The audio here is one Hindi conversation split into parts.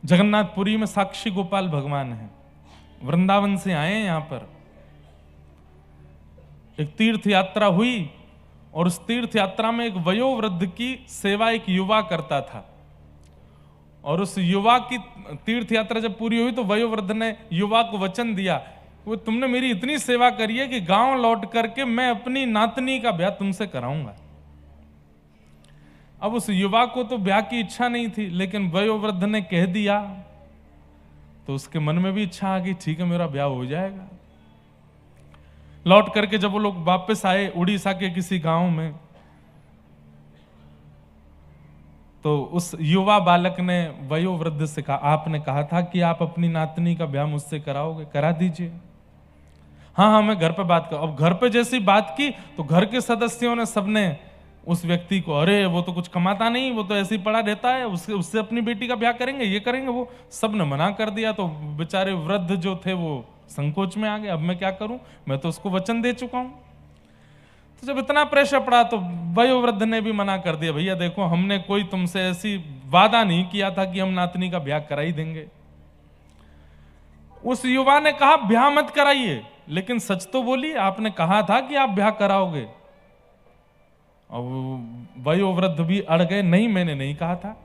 जगन्नाथपुरी में साक्षी गोपाल भगवान है, वृंदावन से आए हैं यहां पर। एक तीर्थ यात्रा हुई और उस तीर्थ यात्रा में एक वयोवृद्ध की सेवा एक युवा करता था, और उस युवा की तीर्थ यात्रा जब पूरी हुई तो वयोवृद्ध ने युवा को वचन दिया, वो तुमने मेरी इतनी सेवा करी है कि गांव लौट करके मैं अपनी नातनी का ब्याह तुमसे कराऊंगा। अब उस युवा को तो ब्याह की इच्छा नहीं थी, लेकिन वयोवृद्ध ने कह दिया तो उसके मन में भी इच्छा आ गई, ठीक है मेरा ब्याह हो जाएगा। लौट करके जब वो लोग वापस आए उड़ीसा के किसी गांव में, तो उस युवा बालक ने वयोवृद्ध से कहा, आपने कहा था कि आप अपनी नातनी का ब्याह मुझसे कराओगे, करा दीजिए। हाँ हाँ मैं घर पे बात कर। अब घर पे जैसी बात की तो घर के सदस्यों ने सबने उस व्यक्ति को, अरे वो तो कुछ कमाता नहीं, वो तो ऐसे ही पड़ा रहता है, उससे अपनी बेटी का ब्याह करेंगे, ये करेंगे वो, सब ने मना कर दिया। तो बेचारे वृद्ध जो थे वो संकोच में आ गए, अब मैं क्या करूं, मैं तो उसको वचन दे चुका हूं। तो जब इतना प्रेशर पड़ा तो वयोवृद्ध ने भी मना कर दिया, भैया देखो हमने कोई तुमसे ऐसी वादा नहीं किया था कि हम नातनी का ब्याह करा ही देंगे। उस युवा ने कहा ब्याह मत कराइए, लेकिन सच तो बोलिए, आपने कहा था कि आप ब्याह कराओगे। और वयोवृद्ध भी अड़ गए, नहीं मैंने नहीं कहा था।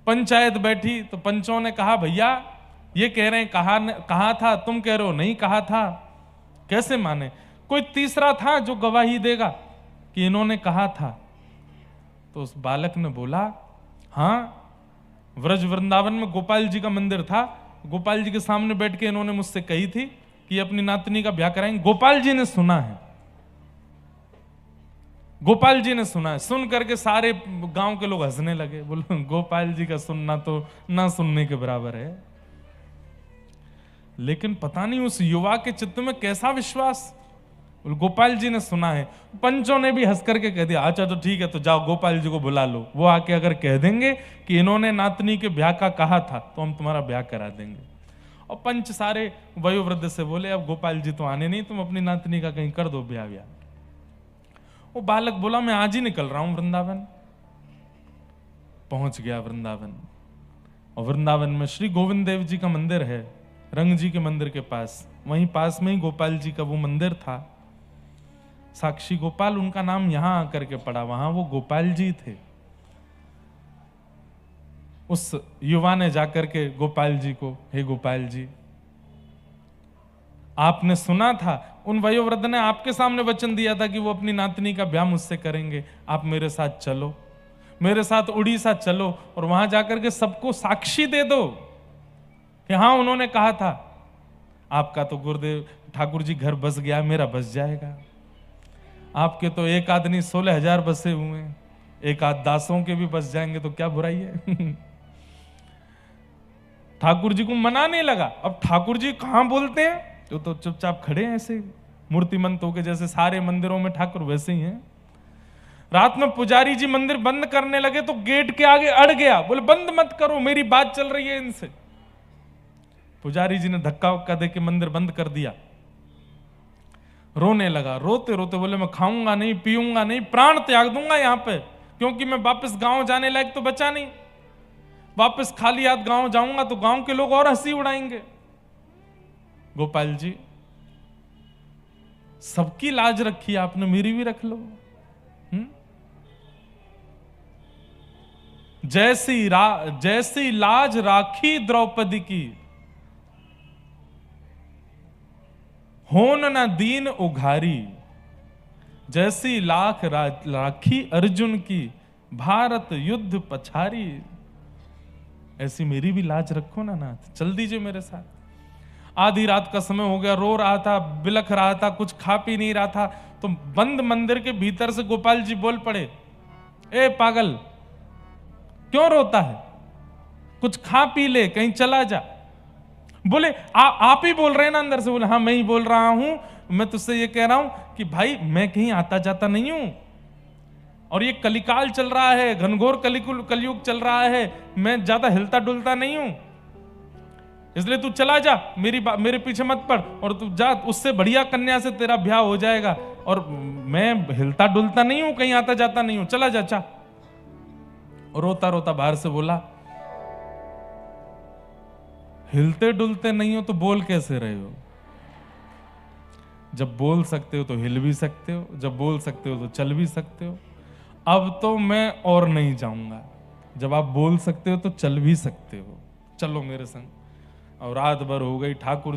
पंचायत बैठी तो पंचों ने कहा भैया ये कह रहे हैं कहा था, तुम कह रहे हो नहीं कहा था, कैसे माने। कोई तीसरा था जो गवाही देगा कि इन्होंने कहा था। तो उस बालक ने बोला, हाँ व्रज वृंदावन में गोपाल जी का मंदिर था, गोपाल जी के सामने बैठ के इन्होंने मुझसे कही थी कि अपनी नातनी का ब्याह कराएंगे। गोपाल जी ने सुना है, गोपाल जी ने सुना है। सुन करके सारे गांव के लोग हंसने लगे, बोलो गोपाल जी का सुनना तो ना सुनने के बराबर है। लेकिन पता नहीं उस युवा के चित्त में कैसा विश्वास, गोपाल जी ने सुना है। पंचों ने भी हंस करके कह दिया, अच्छा तो ठीक है, तो जाओ गोपाल जी को बुला लो, वो आके अगर कह देंगे कि इन्होंने नातनी के ब्याह का कहा था तो हम तुम्हारा ब्याह करा देंगे। और पंच सारे वयोवृद्ध से बोले, अब गोपाल जी तो आने नहीं, तुम अपनी नातनी का कहीं कर दो ब्याह ब्याह। वो बालक बोला मैं आज ही निकल रहा हूं वृंदावन। पहुंच गया वृंदावन, और वृंदावन में श्री गोविंद देव जी का मंदिर है, रंग जी के मंदिर के पास, वहीं पास में ही गोपाल जी का वो मंदिर था। साक्षी गोपाल उनका नाम यहां आकर के पड़ा, वहां वो गोपाल जी थे। उस युवा ने जाकर के गोपाल जी को, हे गोपाल जी आपने सुना था, उन वयोवृद्ध ने आपके सामने वचन दिया था कि वो अपनी नातनी का ब्याह मुझसे करेंगे, आप मेरे साथ चलो, मेरे साथ उड़ीसा चलो और वहां जाकर के सबको साक्षी दे दो कि हाँ उन्होंने कहा था। आपका तो गुरुदेव ठाकुर जी घर बस गया, मेरा बस जाएगा। आपके तो एक आदमी 16,000 बसे हुए हैं, एक आध दासों के भी बस जाएंगे तो क्या बुराई है। ठाकुर जी को मनाने लगा। अब ठाकुर जी कहां बोलते हैं, तो चुपचाप खड़े हैं ऐसे मूर्तिमंत होके, जैसे सारे मंदिरों में ठाकुर वैसे ही हैं। रात में पुजारी जी मंदिर बंद करने लगे तो गेट के आगे अड़ गया, बोले बंद मत करो, मेरी बात चल रही है इनसे। पुजारी जी ने धक्का वक्का देके मंदिर बंद कर दिया। रोने लगा, रोते रोते बोले मैं खाऊंगा नहीं, पीऊंगा नहीं, प्राण त्याग दूंगा यहां पे, क्योंकि मैं वापस गांव जाने लायक तो बचा नहीं। वापस खाली हाथ गांव जाऊंगा तो गांव के लोग और हंसी उड़ाएंगे। गोपाल जी सबकी लाज रखी आपने, मेरी भी रख लो। जैसी लाज राखी द्रौपदी की, होन न दीन उघारी, जैसी लाख राखी अर्जुन की, भारत युद्ध पछारी। ऐसी मेरी भी लाज रखो ना नाथ, चल दीजिए मेरे साथ। आधी रात का समय हो गया, रो रहा था, बिलख रहा था, कुछ खा पी नहीं रहा था। तो बंद मंदिर के भीतर से गोपाल जी बोल पड़े, ए पागल क्यों रोता है, कुछ खा पी ले, कहीं चला जा। बोले आप ही बोल रहे हैं ना अंदर से। बोले हाँ मैं ही बोल रहा हूं, मैं तुझसे ये कह रहा हूं कि भाई मैं कहीं आता जाता नहीं हूं, और ये कलिकाल चल रहा है, घनघोर कलयुग चल रहा है, मैं ज्यादा हिलता डुलता नहीं हूं, इसलिए तू चला जा, मेरे पीछे मत पड़, और तू जा, उससे बढ़िया कन्या से तेरा ब्याह हो जाएगा, और मैं हिलता डुलता नहीं हूं, कहीं आता जाता नहीं हूं, चला जा। रोता रोता बाहर से बोला, हिलते डुलते नहीं हो तो बोल कैसे रहे हो? जब बोल सकते हो तो हिल भी सकते हो, जब बोल सकते हो तो चल भी सकते हो। अब तो मैं और नहीं जाऊंगा, जब आप बोल सकते हो तो चल भी सकते हो, चलो मेरे संग। और रात भर हो गई। ठाकुर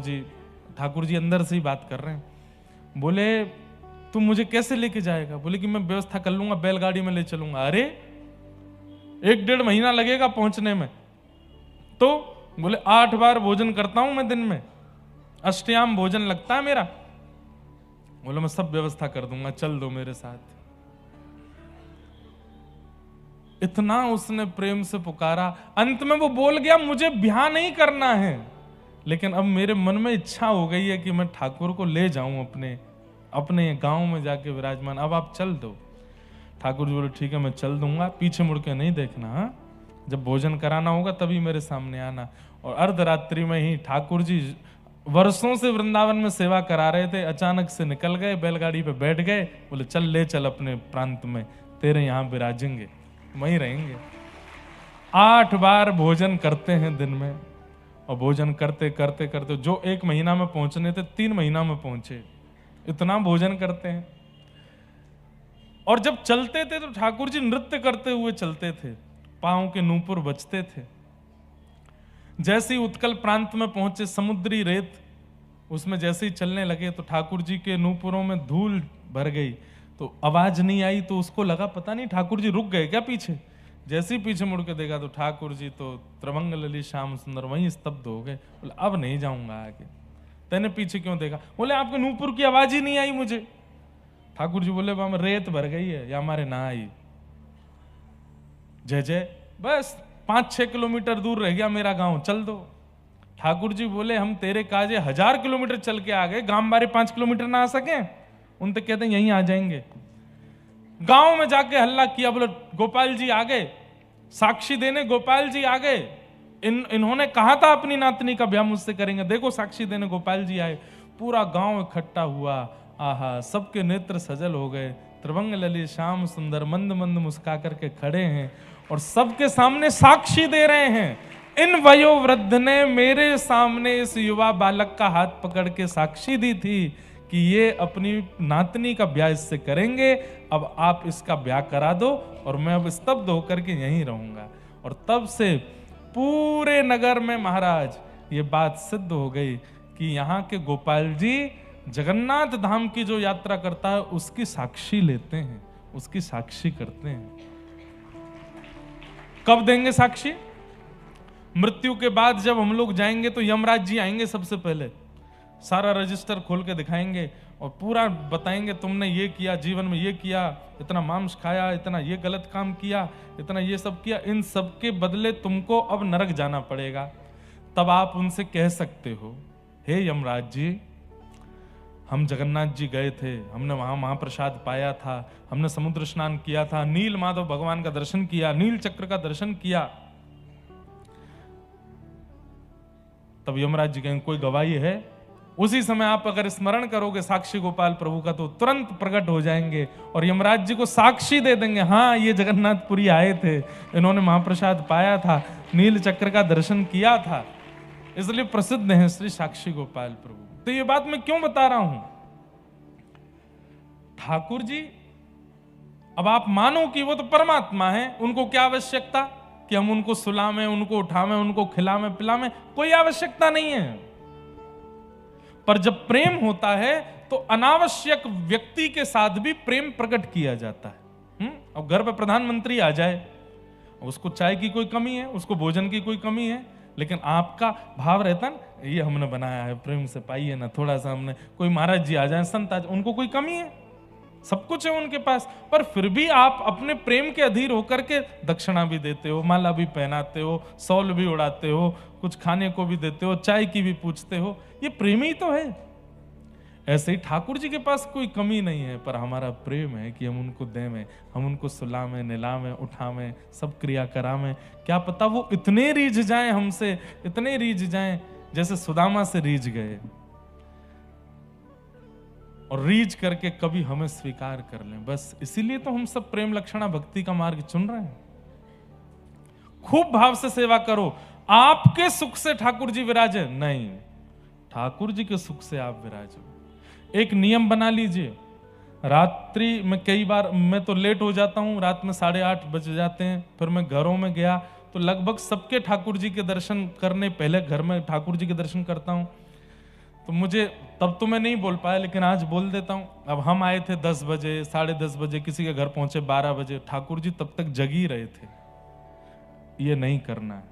जी अंदर से ही बात कर रहे हैं। बोले तुम मुझे कैसे लेके जाएगा? बोले कि मैं व्यवस्था कर लूंगा, बैलगाड़ी में ले चलूंगा। अरे 1-1.5 महीना लगेगा पहुंचने में। तो बोले 8 बार भोजन करता हूं मैं दिन में, अष्टयाम भोजन लगता है मेरा। बोले मैं सब व्यवस्था कर दूंगा, चल दो मेरे साथ। इतना उसने प्रेम से पुकारा, अंत में वो बोल गया मुझे ब्याह नहीं करना है, लेकिन अब मेरे मन में इच्छा हो गई है कि मैं ठाकुर को ले जाऊं अपने गांव में जाके विराजमान, अब आप चल दो। ठाकुर जी बोले ठीक है मैं चल दूंगा, पीछे मुड़ के नहीं देखना, हाँ? जब भोजन कराना होगा तभी मेरे सामने आना। और अर्धरात्रि में ही ठाकुर जी वर्षों से वृंदावन में सेवा करा रहे थे, अचानक से निकल गए, बैलगाड़ी पे बैठ गए। बोले चल ले चल अपने प्रांत में, तेरे यहां विराजेंगे, वहीं रहेंगे। 8 बार भोजन करते हैं दिन में, और भोजन करते करते करते जो 1 महीना में पहुंचने थे 3 महीना में पहुंचे, इतना भोजन करते हैं। और जब चलते थे तो ठाकुर जी नृत्य करते हुए चलते थे, पांव के नूपुर बजते थे। जैसे ही उत्कल प्रांत में पहुंचे, समुद्री रेत उसमें जैसे ही चलने लगे तो ठाकुर जी के नूपुरों में धूल भर गई, तो आवाज नहीं आई। तो उसको लगा पता नहीं ठाकुर जी रुक गए क्या पीछे। जैसे ही पीछे मुड़ के देखा तो ठाकुर जी तो त्रिभंग ललित श्याम सुंदर वहीं स्तब्ध हो गए। बोले अब नहीं जाऊंगा आगे। तेने पीछे क्यों देखा? बोले आपके नूपुर की आवाज ही नहीं आई मुझे। ठाकुर जी बोले वहां रेत भर गई है या हमारे ना आई। जय जय, बस 5-6 किलोमीटर दूर रह गया मेरा गांव, चल दो। ठाकुर जी बोले हम तेरे काजे 1000 किलोमीटर चल के आ गए, गांव बारे 5 किलोमीटर ना आ सके? उन तो कहते हैं यहीं आ जाएंगे। गांव में जाके हल्ला किया, बोले गोपाल जी आ गए, साक्षी देने गोपाल जी आ गए। इन्होंने कहा था अपनी नातनी का ब्याह मुझसे करेंगे, देखो साक्षी देने गोपाल जी आए। पूरा गांव इकट्ठा हुआ, आहा सबके नेत्र सजल हो गए। त्रिभंग ललित श्याम सुंदर मंद मंद मुस्का करके खड़े हैं और सबके सामने साक्षी दे रहे हैं। इन वयोवृद्ध ने मेरे सामने इस युवा बालक का हाथ पकड़ के साक्षी दी थी कि ये अपनी नातनी का ब्याह इससे करेंगे, अब आप इसका ब्याह करा दो और मैं अब स्तब्ध होकर के यहीं रहूंगा। और तब से पूरे नगर में महाराज ये बात सिद्ध हो गई कि यहाँ के गोपाल जी जगन्नाथ धाम की जो यात्रा करता है उसकी साक्षी लेते हैं, उसकी साक्षी करते हैं। कब देंगे साक्षी? मृत्यु के बाद जब हम लोग जाएंगे तो यमराज जी आएंगे, सबसे पहले सारा रजिस्टर खोल के दिखाएंगे और पूरा बताएंगे तुमने ये किया, जीवन में ये किया, इतना मांस खाया, इतना ये गलत काम किया, इतना ये सब किया, इन सब के बदले तुमको अब नरक जाना पड़ेगा। तब आप उनसे कह सकते हो, हे यमराज जी, हम जगन्नाथ जी गए थे, हमने वहां महाप्रसाद पाया था, हमने समुद्र स्नान किया था, नील माधव भगवान का दर्शन किया, नील चक्र का दर्शन किया। तब यमराज जी कहेंगे कोई गवाही है? उसी समय आप अगर स्मरण करोगे साक्षी गोपाल प्रभु का तो तुरंत प्रकट हो जाएंगे और यमराज जी को साक्षी दे देंगे, हाँ ये जगन्नाथपुरी आए थे, इन्होंने महाप्रसाद पाया था, नील चक्र का दर्शन किया था, इसलिए प्रसिद्ध हैं श्री साक्षी गोपाल प्रभु। तो ये बात मैं क्यों बता रहा हूं? ठाकुर जी, अब आप मानो कि वो तो परमात्मा है, उनको क्या आवश्यकता कि हम उनको सुलावें, उनको उठावें, उनको खिलावें पिलावें, कोई आवश्यकता नहीं है। पर जब प्रेम होता है तो अनावश्यक व्यक्ति के साथ भी प्रेम प्रकट किया जाता है। अब घर पर प्रधानमंत्री आ जाए, उसको चाय की कोई कमी है, उसको भोजन की कोई कमी है, लेकिन आपका भाव रहता है ये हमने बनाया है, प्रेम से पाइए ना थोड़ा सा। हमने कोई महाराज जी आ जाए, संत आ जाए, उनको कोई कमी है, सब कुछ है उनके पास, पर फिर भी आप अपने प्रेम के अधीर होकर के दक्षिणा भी देते हो, माला भी पहनाते हो, सौल भी उड़ाते हो, कुछ खाने को भी देते हो, चाय की भी पूछते हो, ये प्रेम ही तो है। ऐसे ही ठाकुर जी के पास कोई कमी नहीं है, पर हमारा प्रेम है कि हम उनको देवें, हम उनको सुलावें, निलावें, उठावें, सब क्रिया करावें। क्या पता वो इतने रीझ जाएं हमसे, इतने रीझ जाएं जैसे सुदामा से रीझ गए, और रीझ करके कभी हमें स्वीकार कर लें। बस इसीलिए तो हम सब प्रेम लक्षणा भक्ति का मार्ग चुन रहे हैं। खूब भाव से सेवा करो, आपके सुख से ठाकुर जी विराजे, नहीं, ठाकुर जी के सुख से आप विराजो। एक नियम बना लीजिए, रात्रि में कई बार मैं तो लेट हो जाता हूं, रात में 8:30 बज जाते हैं, फिर मैं घरों में गया तो लगभग सबके ठाकुर जी के दर्शन करने पहले घर में ठाकुर जी के दर्शन करता हूं। तो मुझे तब तो मैं नहीं बोल पाया, लेकिन आज बोल देता हूं। अब हम आए थे 10 बजे, 10:30 बजे, किसी के घर पहुंचे 12 बजे, ठाकुर जी तब तक जग ही रहे थे। ये नहीं करना है।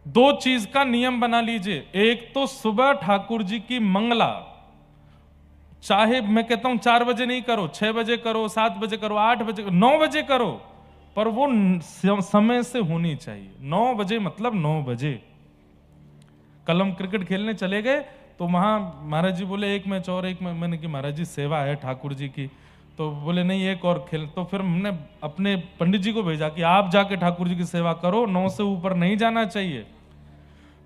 2 चीज का नियम बना लीजिए। एक तो सुबह ठाकुर जी की मंगला, चाहे मैं कहता हूं 4 बजे नहीं करो, 6 बजे करो, 7 बजे करो, 8 बजे करो, 9 बजे करो, पर वो समय से होनी चाहिए। 9 बजे मतलब 9 बजे। कल हम क्रिकेट खेलने चले गए तो वहां महाराज जी बोले एक मैच और, एक मैंने कि महाराज जी सेवा है ठाकुर जी की, तो बोले नहीं एक और खेल। तो फिर हमने अपने पंडित जी को भेजा कि आप जाके ठाकुर जी की सेवा करो, 9 से ऊपर नहीं जाना चाहिए।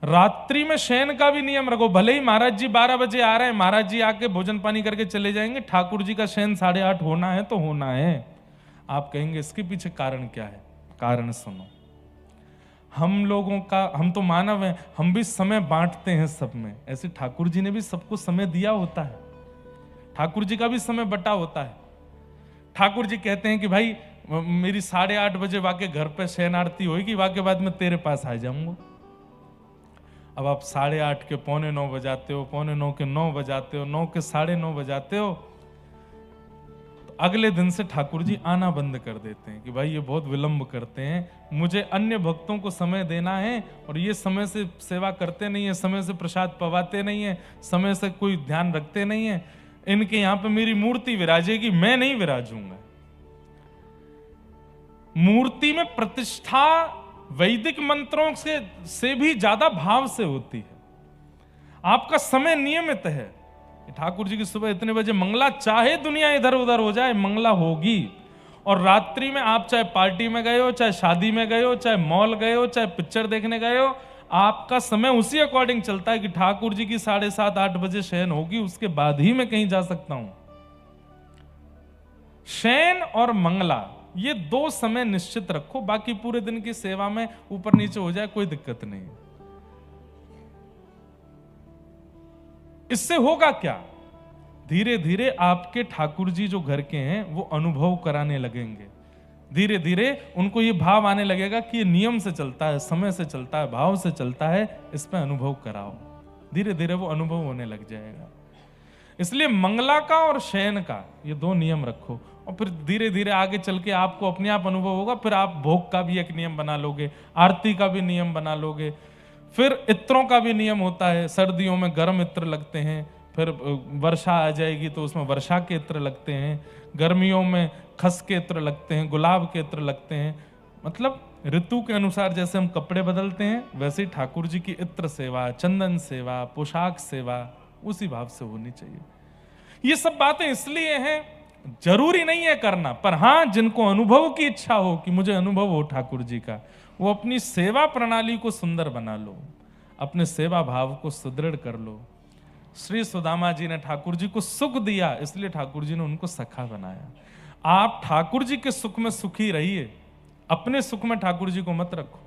रात्रि में शयन का भी नियम रखो, भले ही महाराज जी 12 बजे आ रहे हैं, महाराज जी आके भोजन पानी करके चले जाएंगे, ठाकुर जी का शयन 8:30 होना है तो होना है। आप कहेंगे इसके पीछे कारण क्या है? कारण सुनो। हम लोगों का, हम तो मानव हैं, हम भी समय बांटते हैं सब में, ऐसे ठाकुर जी ने भी सबको समय दिया होता है, ठाकुर जी का भी समय बटा होता है। ठाकुर जी कहते हैं कि भाई मेरी 8:30 बजे वाके घर पे शयन आरती होगी, वाके बाद में तेरे पास आ जाऊंगा। अब आप 8:30 के 8:45 बजाते हो, 8:45 के 9 बजाते हो, 9 के 9:30 बजाते हो, तो अगले दिन से ठाकुर जी आना बंद कर देते हैं कि भाई ये बहुत विलंब करते हैं, मुझे अन्य भक्तों को समय देना है और ये समय से सेवा करते नहीं है, समय से प्रसाद पवाते नहीं है, समय से कोई ध्यान रखते नहीं है, इनके यहां पे मेरी मूर्ति विराजेगी, मैं नहीं विराजूंगा। मूर्ति में प्रतिष्ठा वैदिक मंत्रों से भी ज्यादा भाव से होती है। आपका समय नियमित है। ठाकुर जी की सुबह इतने बजे मंगला, चाहे दुनिया इधर उधर हो जाए मंगला होगी। और रात्रि में आप चाहे पार्टी में गए हो, चाहे शादी में गए हो, चाहे मॉल गए हो, चाहे पिक्चर देखने गए हो, आपका समय उसी अकॉर्डिंग चलता है कि ठाकुर जी की 7:30-8 बजे शयन होगी, उसके बाद ही मैं कहीं जा सकता हूं। शयन और मंगला ये 2 समय निश्चित रखो, बाकी पूरे दिन की सेवा में ऊपर नीचे हो जाए कोई दिक्कत नहीं। इससे होगा क्या? धीरे धीरे आपके ठाकुर जी जो घर के हैं वो अनुभव कराने लगेंगे। धीरे धीरे उनको ये भाव आने लगेगा कि ये नियम से चलता है, समय से चलता है, भाव से चलता है, इस पे अनुभव कराओ। धीरे धीरे वो अनुभव होने लग जाएगा। इसलिए मंगला का और शयन का ये 2 नियम रखो, और फिर धीरे धीरे आगे चल के आपको अपने आप अनुभव होगा। फिर आप भोग का भी एक नियम बना लोगे, आरती का भी नियम बना लोगे, फिर इत्रों का भी नियम होता है। सर्दियों में गर्म इत्र लगते हैं, फिर वर्षा आ जाएगी तो उसमें वर्षा के इत्र लगते हैं, गर्मियों में खस के इत्र लगते हैं, गुलाब के इत्र लगते हैं। मतलब ऋतु के अनुसार जैसे हम कपड़े बदलते हैं, वैसे ही ठाकुर जी की इत्र सेवा, चंदन सेवा, पोशाक सेवा उसी भाव से होनी चाहिए। ये सब बातें इसलिए हैं, जरूरी नहीं है करना, पर हां जिनको अनुभव की इच्छा हो कि मुझे अनुभव हो ठाकुर जी का, वो अपनी सेवा प्रणाली को सुंदर बना लो, अपने सेवा भाव को सुदृढ़ कर लो। श्री सुदामा जी ने ठाकुर जी को सुख दिया, इसलिए ठाकुर जी ने उनको सखा बनाया। आप ठाकुर जी के सुख में सुखी रहिए, अपने सुख में ठाकुर जी को मत रखो।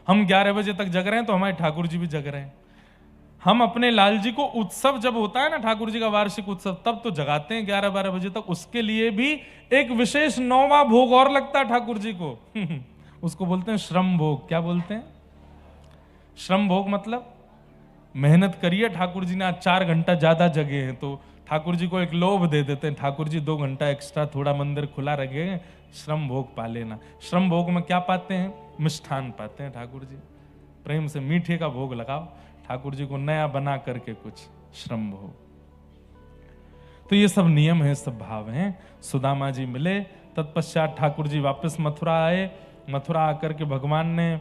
हम 11 बजे तक जग रहे हैं तो हमारे ठाकुर जी भी जग रहे हैं। हम अपने लाल जी को उत्सव जब होता है ना, ठाकुर जी का वार्षिक उत्सव, तब तो जगाते हैं 11-12 बजे तक। उसके लिए भी एक विशेष 9वां भोग और लगता है ठाकुर जी को उसको बोलते हैं श्रम भोग। क्या बोलते हैं? श्रम भोग मतलब मेहनत करिए, ठाकुर जी ने आज 4 घंटा ज्यादा जगे हैं तो ठाकुर जी को एक लोभ दे देते हैं, ठाकुर जी 2 घंटा एक्स्ट्रा थोड़ा मंदिर खुला रखेंगे, श्रम भोग पा लेना। श्रम भोग में क्या पाते हैं? मिष्ठान पाते हैं ठाकुर जी। प्रेम से मीठे का भोग लगाओ ठाकुर जी को, नया बना करके कुछ श्रम भोग। तो ये सब नियम है, सब भाव हैं। सुदामा जी मिले, तत्पश्चात ठाकुर जी वापस मथुरा आए। मथुरा आकर के भगवान ने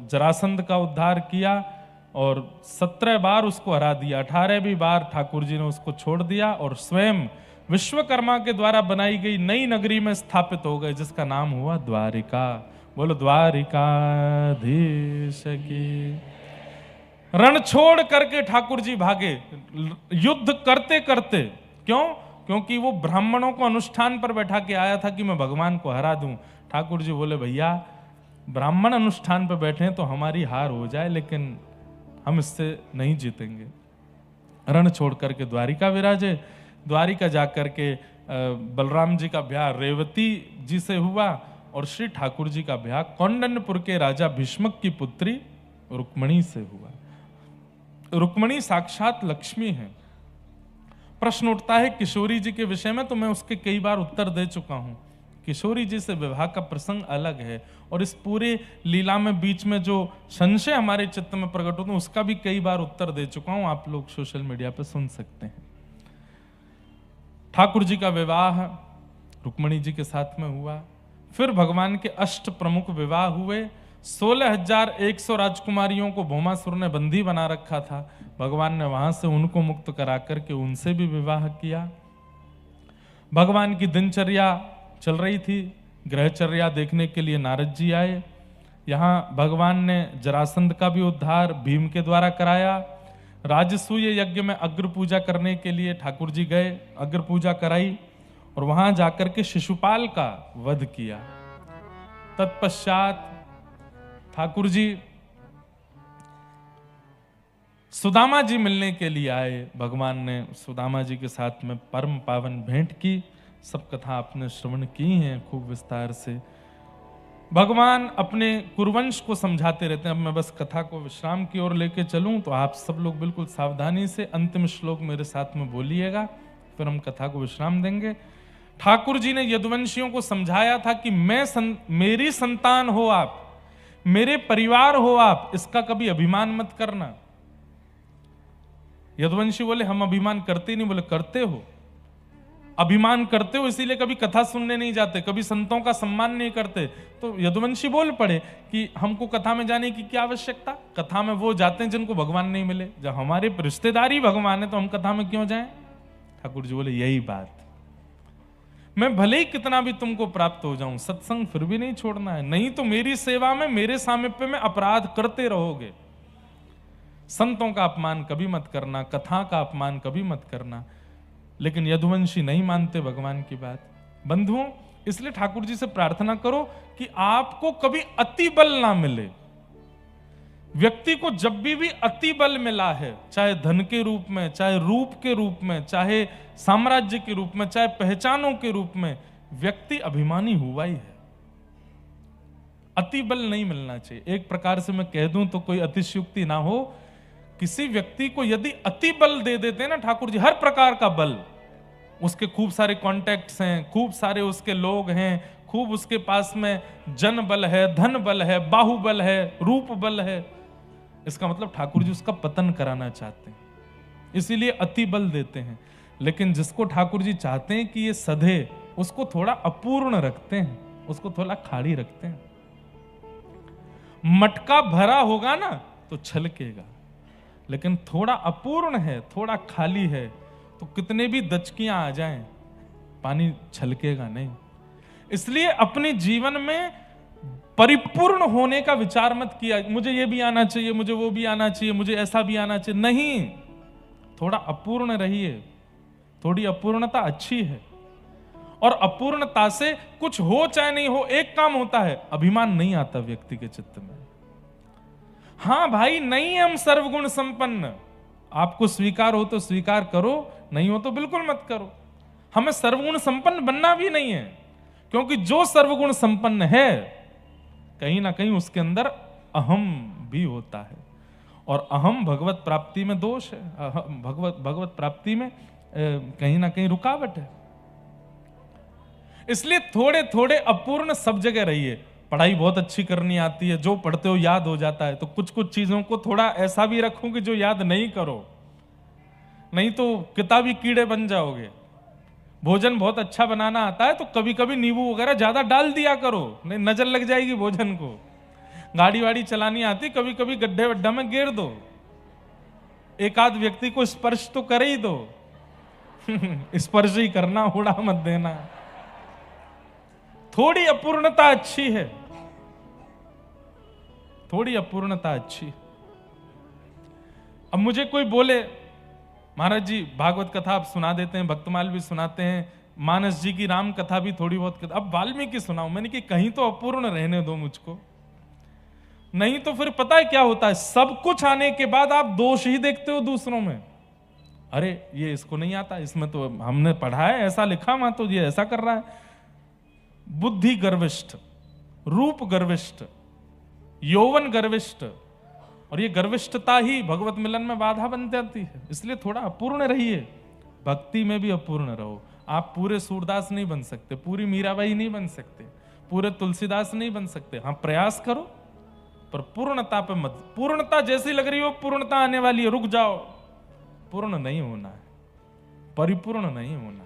जरासंध का उद्धार किया और 17 बार उसको हरा दिया। 18वीं बार ठाकुर जी ने उसको छोड़ दिया और स्वयं विश्वकर्मा के द्वारा बनाई गई नई नगरी में स्थापित हो गए, जिसका नाम हुआ द्वारिका। बोलो द्वारिकाधीश की। रण छोड़ करके ठाकुर जी भागे, युद्ध करते करते। क्यों? क्योंकि वो ब्राह्मणों को अनुष्ठान पर बैठा के आया था कि मैं भगवान को हरा दूं। ठाकुर जी बोले भैया ब्राह्मण अनुष्ठान पर बैठे हैं तो हमारी हार हो जाए, लेकिन हम इससे नहीं जीतेंगे। रण छोड़ करके द्वारिका विराजे। द्वारिका जाकर के बलराम जी का ब्याह रेवती जी से हुआ और श्री ठाकुर जी का ब्याह कौंडन्यपुर के राजा भीष्मक की पुत्री रुक्मणी से हुआ। रुक्मणी साक्षात लक्ष्मी है। प्रश्न उठता है किशोरी जी के विषय में, तो मैं उसके कई बार उत्तर दे चुका हूं। किशोरी जी से विवाह का प्रसंग अलग है, और इस पूरे लीला में बीच में जो संशय हमारे चित्त में प्रकट होते हैं उसका भी कई बार उत्तर दे चुका हूं, आप लोग सोशल मीडिया पर सुन सकते हैं। ठाकुर जी का विवाह रुक्मणी जी के साथ में हुआ। फिर भगवान के अष्ट प्रमुख विवाह हुए। 16,100 राजकुमारियों को भौमासुर ने बंदी बना रखा था। भगवान ने वहां से उनको मुक्त करा करके उनसे भी विवाह किया। भगवान की दिनचर्या चल रही थी, ग्रहचर्या देखने के लिए नारद जी आए। यहाँ भगवान ने जरासंध का भी उद्धार भीम के द्वारा कराया। राजसूय यज्ञ में अग्र पूजा करने के लिए ठाकुर जी गए, अग्र पूजा कराई और वहां जाकर के शिशुपाल का वध किया। तत्पश्चात ठाकुर जी सुदामा जी मिलने के लिए आए। भगवान ने सुदामा जी के साथ में परम पावन भेंट की। सब कथा आपने श्रवण की हैं खूब विस्तार से। भगवान अपने कुरुवंश को समझाते रहते हैं। अब मैं बस कथा को विश्राम की ओर लेके चलूं तो आप सब लोग बिल्कुल सावधानी से अंतिम श्लोक मेरे साथ में बोलिएगा, फिर हम कथा को विश्राम देंगे। ठाकुर जी ने यदुवंशियों को समझाया था कि मेरी संतान हो आप, मेरे परिवार हो आप, इसका कभी अभिमान मत करना। यदुवंशी बोले हम अभिमान करते नहीं। बोले करते हो, अभिमान करते हो, इसीलिए कभी कथा सुनने नहीं जाते, कभी संतों का सम्मान नहीं करते। तो यदुवंशी बोल पड़े कि हमको कथा में जाने की क्या आवश्यकता, कथा में वो जाते हैं जिनको भगवान नहीं मिले। जब हमारे रिश्तेदारी भगवान है तो हम कथा में क्यों जाएं? ठाकुर जी बोले यही बात, मैं भले ही कितना भी तुमको प्राप्त हो जाऊं, सत्संग फिर भी नहीं छोड़ना है, नहीं तो मेरी सेवा में, मेरे सामिप्य में अपराध करते रहोगे। संतों का अपमान कभी मत करना, कथा का अपमान कभी मत करना। लेकिन यदुवंशी नहीं मानते भगवान की बात। बंधुओं, इसलिए ठाकुर जी से प्रार्थना करो कि आपको कभी अति बल ना मिले। व्यक्ति को जब भी अति बल मिला है, चाहे धन के रूप में, चाहे रूप के रूप में, चाहे साम्राज्य के रूप में, चाहे पहचानों के रूप में, व्यक्ति अभिमानी हुआ ही है। अति बल नहीं मिलना चाहिए। एक प्रकार से मैं कह दूं तो कोई अतिशयोक्ति ना हो, किसी व्यक्ति को यदि अति बल दे देते हैं ना ठाकुर जी, हर प्रकार का बल, उसके खूब सारे कॉन्टैक्ट्स हैं, खूब सारे उसके लोग हैं, खूब उसके पास में जन बल है, धन बल है, बाहुबल है, रूप बल है, इसका मतलब ठाकुर जी उसका पतन कराना चाहते हैं, इसीलिए अति बल देते हैं। लेकिन जिसको ठाकुर जी चाहते हैं कि ये सधे, उसको थोड़ा अपूर्ण रखते हैं, उसको थोड़ा खाली रखते हैं। मटका भरा होगा ना तो छलकेगा, लेकिन थोड़ा अपूर्ण है, थोड़ा खाली है, तो कितने भी दचकियां आ जाएं, पानी छलकेगा नहीं। इसलिए अपने जीवन में परिपूर्ण होने का विचार मत किया, मुझे ये भी आना चाहिए, मुझे वो भी आना चाहिए, मुझे ऐसा भी आना चाहिए। नहीं, थोड़ा अपूर्ण रहिए। थोड़ी अपूर्णता अच्छी है, और अपूर्णता से कुछ हो चाहे नहीं हो, एक काम होता है, अभिमान नहीं आता व्यक्ति के चित्त में। हां भाई, नहीं हम सर्वगुण संपन्न, आपको स्वीकार हो तो स्वीकार करो, नहीं हो तो बिल्कुल मत करो। हमें सर्वगुण संपन्न बनना भी नहीं है, क्योंकि जो सर्वगुण संपन्न है कहीं ना कहीं उसके अंदर अहम भी होता है, और अहम भगवत प्राप्ति में दोष है, भगवत प्राप्ति में कहीं ना कहीं रुकावट है। इसलिए थोड़े थोड़े अपूर्ण सब जगह रहिए। पढ़ाई बहुत अच्छी करनी आती है, जो पढ़ते हो याद हो जाता है, तो कुछ कुछ चीजों को थोड़ा ऐसा भी रखो कि जो याद नहीं करो, नहीं तो किताबी कीड़े बन जाओगे। भोजन बहुत अच्छा बनाना आता है तो कभी कभी नींबू वगैरह ज्यादा डाल दिया करो, नहीं नजर लग जाएगी भोजन को। गाड़ी वाड़ी चलानी आती, कभी कभी गड्ढे वड्ढा में गिर दो, एक आध व्यक्ति को स्पर्श तो कर ही दो स्पर्श ही करना, उड़ा मत देना। थोड़ी अपूर्णता अच्छी है, थोड़ी अपूर्णता अच्छी। अब मुझे कोई बोले महाराज जी भागवत कथा आप सुना देते हैं, भक्तमाल भी सुनाते हैं, मानस जी की राम कथा भी थोड़ी बहुत, अब वाल्मीकि सुनाऊं। मैंने कि कहीं तो अपूर्ण रहने दो मुझको, नहीं तो फिर पता है क्या होता है, सब कुछ आने के बाद आप दोष ही देखते हो दूसरों में। अरे ये इसको नहीं आता, इसमें तो हमने पढ़ा है, ऐसा लिखा वहां तो ये ऐसा कर रहा है। बुद्धि गर्विष्ठ, रूप गर्विष्ठ, यौवन गर्विष्ठ, और ये गर्विष्ठता ही भगवत मिलन में बाधा बन जाती है। इसलिए थोड़ा अपूर्ण रहिए, भक्ति में भी अपूर्ण रहो। आप पूरे सूरदास नहीं बन सकते, पूरी मीराबाई नहीं बन सकते, पूरे तुलसीदास नहीं बन सकते। हाँ प्रयास करो, पर पूर्णता पे मत। पूर्णता जैसी लग रही हो पूर्णता आने वाली है, रुक जाओ। पूर्ण नहीं होना है, परिपूर्ण नहीं होना है।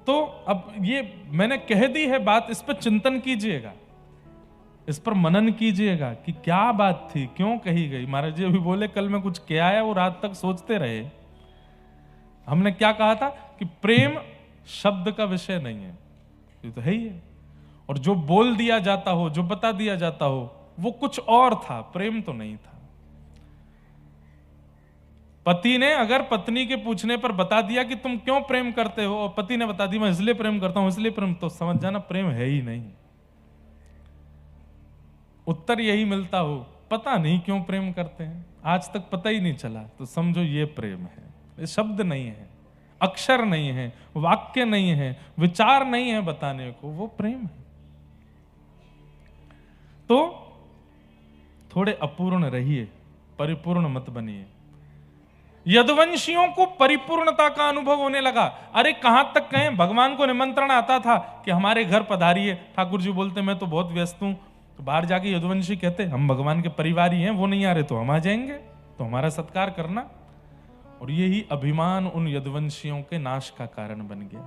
तो अब ये मैंने कह दी है बात, इस पर चिंतन कीजिएगा, इस पर मनन कीजिएगा कि क्या बात थी, क्यों कही गई। महाराज जी अभी बोले कल मैं कुछ क्या आया, वो रात तक सोचते रहे। हमने क्या कहा था कि प्रेम शब्द का विषय नहीं है, ये तो है ही है। और जो बोल दिया जाता हो, जो बता दिया जाता हो, वो कुछ और था, प्रेम तो नहीं था। पति ने अगर पत्नी के पूछने पर बता दिया कि तुम क्यों प्रेम करते हो, और पति ने बता दिया मैं इसलिए प्रेम करता हूं, इसलिए प्रेम, तो समझ जाना प्रेम है ही नहीं। उत्तर यही मिलता हो पता नहीं क्यों प्रेम करते हैं, आज तक पता ही नहीं चला, तो समझो ये प्रेम है। ये शब्द नहीं है, अक्षर नहीं है, वाक्य नहीं है, विचार नहीं है बताने को, वो प्रेम है। तो थोड़े अपूर्ण रहिए, परिपूर्ण मत बनिए। यदुवंशियों को परिपूर्णता का अनुभव होने लगा। अरे कहां तक कहें, भगवान को निमंत्रण आता था कि हमारे घर पधारिए। ठाकुर जी बोलते मैं तो बहुत व्यस्त हूं, तो बाहर जाके यदुवंशी कहते हम भगवान के परिवार ही हैं, वो नहीं आ रहे तो हम आ जाएंगे, तो हमारा सत्कार करना। और यही अभिमान उन यदुवंशियों के नाश का कारण बन गया।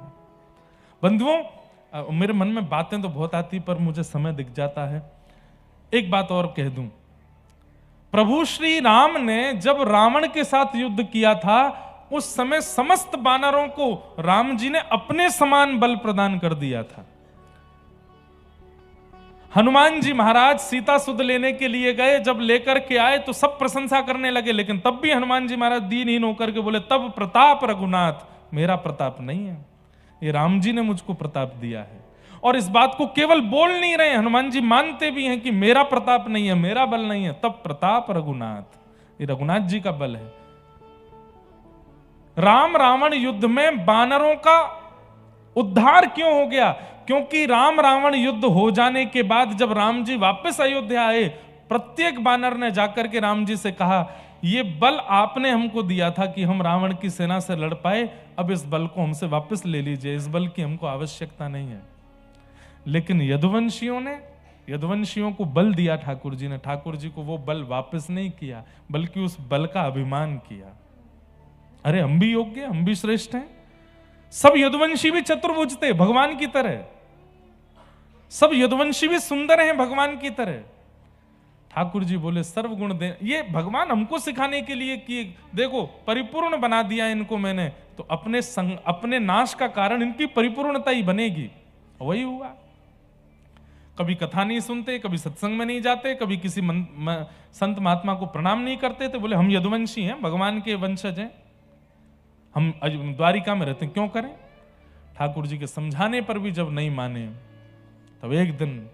बंधुओं, मेरे मन में बातें तो बहुत आती, पर मुझे समय दिख जाता है। एक बात और कह दूं, प्रभु श्री राम ने जब रावण के साथ युद्ध किया था, उस समय समस्त वानरों को राम जी ने अपने समान बल प्रदान कर दिया था। हनुमान जी महाराज सीता सुध लेने के लिए गए, जब लेकर के आए तो सब प्रशंसा करने लगे, लेकिन तब भी हनुमान जी महाराज दीनहीन होकर के बोले तब प्रताप रघुनाथ, मेरा प्रताप नहीं है, ये राम जी ने मुझको प्रताप दिया है। और इस बात को केवल बोल नहीं रहे, हनुमान जी मानते भी हैं कि मेरा प्रताप नहीं है, मेरा बल नहीं है, तब प्रताप रघुनाथ, ये रघुनाथ जी का बल है। राम रावण युद्ध में वानरों का उद्धार क्यों हो गया? क्योंकि राम रावण युद्ध हो जाने के बाद जब राम जी वापस अयोध्या आए, प्रत्येक वानर ने जाकर के राम जी से कहा ये बल आपने हमको दिया था कि हम रावण की सेना से लड़ पाए, अब इस बल को हमसे वापस ले लीजिए, इस बल की हमको आवश्यकता नहीं है। लेकिन यदुवंशियों को बल दिया ठाकुर जी ने, ठाकुर जी को वो बल वापस नहीं किया, बल्कि उस बल का अभिमान किया। अरे हम भी योग्य, हम भी श्रेष्ठ हैं, सब यदुवंशी भी चतुर्भुज थे भगवान की तरह, सब यदुवंशी भी सुंदर हैं भगवान की तरह। ठाकुर जी बोले सर्वगुण दे, ये भगवान हमको सिखाने के लिए कि देखो परिपूर्ण बना दिया इनको मैंने, तो अपने नाश का कारण इनकी परिपूर्णता ही बनेगी। वही हुआ। कभी कथा नहीं सुनते, कभी सत्संग में नहीं जाते, कभी किसी संत महात्मा को प्रणाम नहीं करते थे, बोले हम यदुवंशी हैं, भगवान के वंशज हैं, हम द्वारिका में रहते हैं, क्यों करें? ठाकुर जी के समझाने पर भी जब नहीं माने, तब एक दिन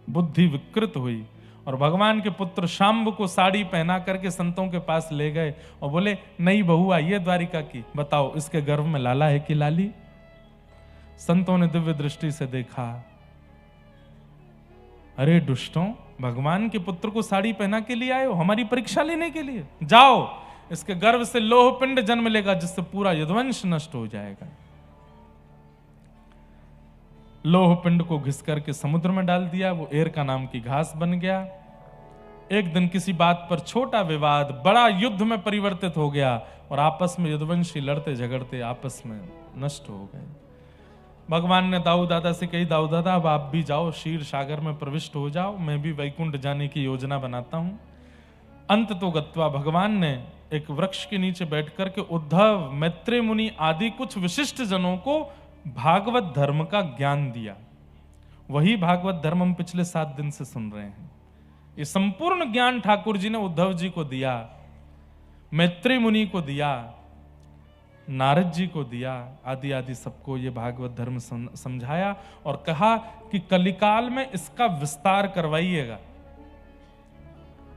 बुद्धि विकृत हुई और भगवान के पुत्र शाम्ब को साड़ी पहना करके संतों के पास ले गए और बोले नई बहू आई है द्वारिका की, बताओ इसके गर्भ में लाला है कि लाली? संतों ने दिव्य दृष्टि से देखा, अरे दुष्टों, भगवान के पुत्र को साड़ी पहना के लिए आए हो, हमारी परीक्षा लेने के लिए? जाओ, इसके गर्भ से लोह पिंड जन्म लेगा जिससे पूरा यदुवंश नष्ट हो जाएगा। लोह पिंड को घिस करके समुद्र में डाल दिया, वो एरका नाम की घास बन गया। एक दिन किसी बात पर छोटा विवाद बड़ा युद्ध में परिवर्तित हो गया और आपस में यदुवंशी लड़ते झगड़ते आपस में नष्ट हो गए। भगवान ने दाऊ दादा से कही, दाऊ दादा अब आप भी जाओ, क्षीर सागर में प्रविष्ट हो जाओ, मैं भी वैकुंठ जाने की योजना बनाता हूं। अंत तो गत्वा भगवान ने एक वृक्ष के नीचे बैठ करके उद्धव, मैत्रेय मुनि आदि कुछ विशिष्ट जनों को भागवत धर्म का ज्ञान दिया। वही भागवत धर्म हम पिछले 7 दिन से सुन रहे हैं। ये संपूर्ण ज्ञान ठाकुर जी ने उद्धव जी को दिया, मैत्रेय मुनि को दिया, नारद जी को दिया, आदि आदि सबको ये भागवत धर्म समझाया और कहा कि कलिकाल में इसका विस्तार करवाइएगा।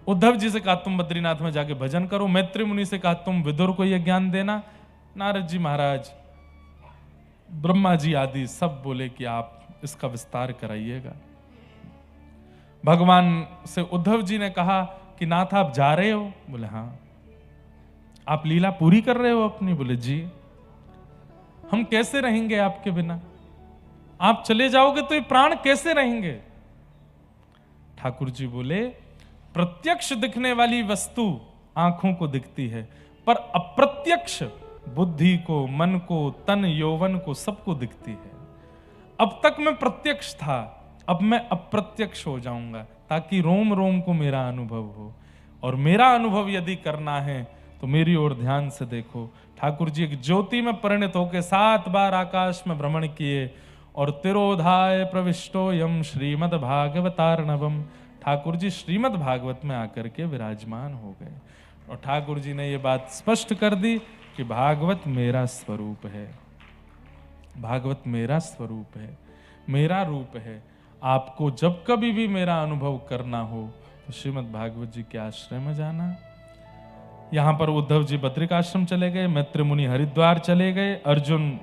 उद्धव जी से कहा तुम बद्रीनाथ में जाके भजन करो, मैत्री मुनि से कहा तुम विदुर को यह ज्ञान देना, नारद जी महाराज, ब्रह्मा जी आदि सब बोले कि आप इसका विस्तार कराइएगा। भगवान से उद्धव जी ने कहा कि नाथ आप जा रहे हो? बोले हाँ। आप लीला पूरी कर रहे हो अपनी? बोले जी। हम कैसे रहेंगे आपके बिना? आप चले जाओगे तो ये प्राण कैसे रहेंगे? ठाकुर जी बोले प्रत्यक्ष दिखने वाली वस्तु आंखों को दिखती है, पर अप्रत्यक्ष बुद्धि को, मन को, तन यौवन को, सबको दिखती है। अब तक मैं प्रत्यक्ष था, अब मैं अप्रत्यक्ष हो जाऊंगा, ताकि रोम रोम को मेरा अनुभव हो। और मेरा अनुभव यदि करना है तो मेरी ओर ध्यान से देखो। ठाकुर जी एक ज्योति में परिणत होकर 7 बार आकाश में भ्रमण किए और तिरोधाय प्रविष्टो यम श्रीमद् भागवतार्णवम, ठाकुर जी श्रीमद् भागवत में आकर के विराजमान हो गए। और ठाकुर जी ने यह बात स्पष्ट कर दी कि भागवत मेरा स्वरूप है, भागवत मेरा स्वरूप है, मेरा रूप है। आपको जब कभी भी मेरा अनुभव करना हो तो श्रीमद् भागवत जी के आश्रय में जाना। यहां पर उद्धव जी बद्रिकाश्रम चले गए, मैत्री मुनि हरिद्वार चले गए, अर्जुन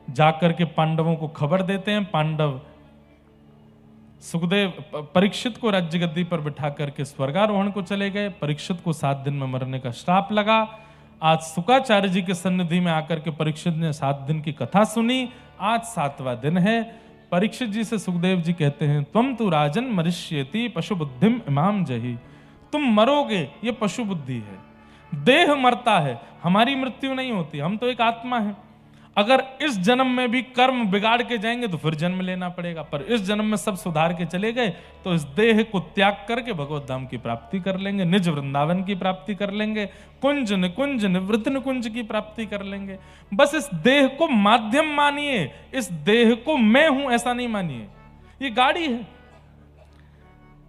जाकर के पांडवों को खबर देते हैं। पांडव सुखदेव परीक्षित को राज्य गद्दी पर बिठा करके स्वर्गारोहण को चले गए। परीक्षित को 7 दिन में मरने का श्राप लगा। आज शुक्राचार्य जी के सन्निधि में आकर के परीक्षित ने 7 दिन की कथा सुनी। आज 7वां दिन है। परीक्षित जी से सुखदेव जी कहते हैं त्वम तु राजन मरिष्येति पशु बुद्धिम इमाम जही, तुम मरोगे ये पशु बुद्धि है, देह मरता है, हमारी मृत्यु नहीं होती, हम तो एक आत्मा है। अगर इस जन्म में भी कर्म बिगाड़ के जाएंगे तो फिर जन्म लेना पड़ेगा, पर इस जन्म में सब सुधार के चले गए तो इस देह को त्याग करके भगवत धाम की प्राप्ति कर लेंगे, निज वृंदावन की प्राप्ति कर लेंगे, कुंज निकुंज निवृत्त निकुंज की प्राप्ति कर लेंगे। बस इस देह को माध्यम मानिए, इस देह को मैं हूं ऐसा नहीं मानिए। ये गाड़ी है,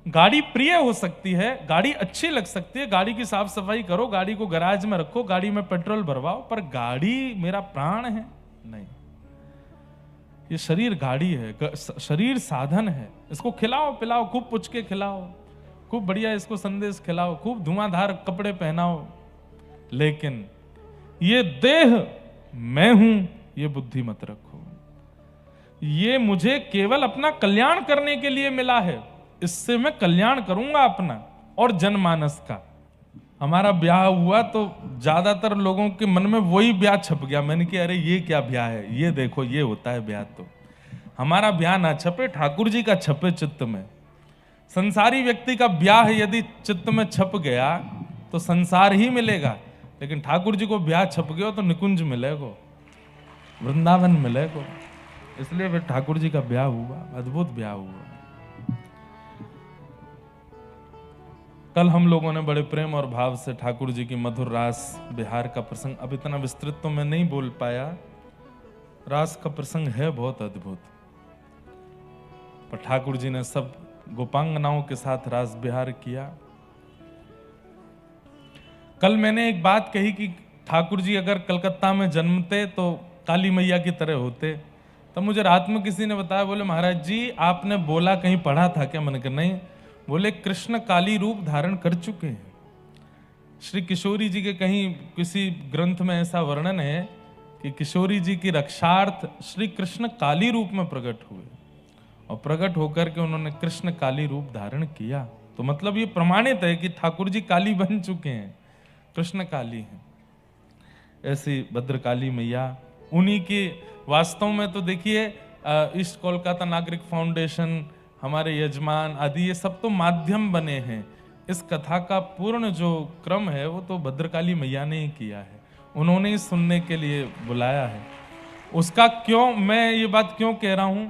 गाड़ी प्रिय हो सकती है, गाड़ी अच्छी लग सकती है, गाड़ी की साफ सफाई करो, गाड़ी को गैराज में रखो, गाड़ी में पेट्रोल भरवाओ, पर गाड़ी मेरा प्राण है नहीं। ये शरीर गाड़ी है, शरीर साधन है। इसको खिलाओ पिलाओ, खूब पुछ के खिलाओ, खूब बढ़िया इसको संदेश खिलाओ, खूब धुआंधार कपड़े पहनाओ, लेकिन ये देह मैं हूं ये बुद्धि मत रखो। ये मुझे केवल अपना कल्याण करने के लिए मिला है, इससे मैं कल्याण करूंगा अपना और जनमानस का। हमारा ब्याह हुआ तो ज्यादातर लोगों के मन में वही ब्याह छप गया। मैंने कहा अरे ये क्या ब्याह है, ये देखो ये होता है ब्याह। तो हमारा ब्याह ना छपे, ठाकुर जी का छपे चित्त में। संसारी व्यक्ति का ब्याह यदि चित्त में छप गया तो संसार ही मिलेगा, लेकिन ठाकुर जी को ब्याह छप गया तो निकुंज मिलेगा, वृंदावन मिलेगा। इसलिए फिर ठाकुर जी का ब्याह हुआ, अद्भुत ब्याह हुआ। कल हम लोगों ने बड़े प्रेम और भाव से ठाकुर जी की मधुर रास बिहार का प्रसंग, अब इतना विस्तृत तो मैं नहीं बोल पाया, रास का प्रसंग है बहुत अद्भुत। पर ठाकुर जी ने सब गोपांगनाओं के साथ रास बिहार किया। कल मैंने एक बात कही कि ठाकुर जी अगर कलकत्ता में जन्मते तो काली मैया की तरह होते। तब मुझे रात में किसी ने बताया, बोले महाराज जी आपने बोला कहीं पढ़ा था क्या? मैंने कहा नहीं। बोले कृष्ण काली रूप धारण कर चुके हैं। श्री किशोरी जी के कहीं किसी ग्रंथ में ऐसा वर्णन है कि किशोरी जी की रक्षार्थ श्री कृष्ण काली रूप में प्रकट हुए और प्रकट होकर के उन्होंने कृष्ण काली रूप धारण किया। तो मतलब ये प्रमाणित है कि ठाकुर जी काली बन चुके हैं, कृष्ण काली हैं। ऐसी भद्रकाली मैया उन्हीं की, वास्तव में तो देखिए ईस्ट कोलकाता नागरिक फाउंडेशन, हमारे यजमान आदि, ये सब तो माध्यम बने हैं। इस कथा का पूर्ण जो क्रम है वो तो भद्रकाली मैया ने ही किया है, उन्होंने ही सुनने के लिए बुलाया है। उसका क्यों मैं ये बात क्यों कह रहा हूं,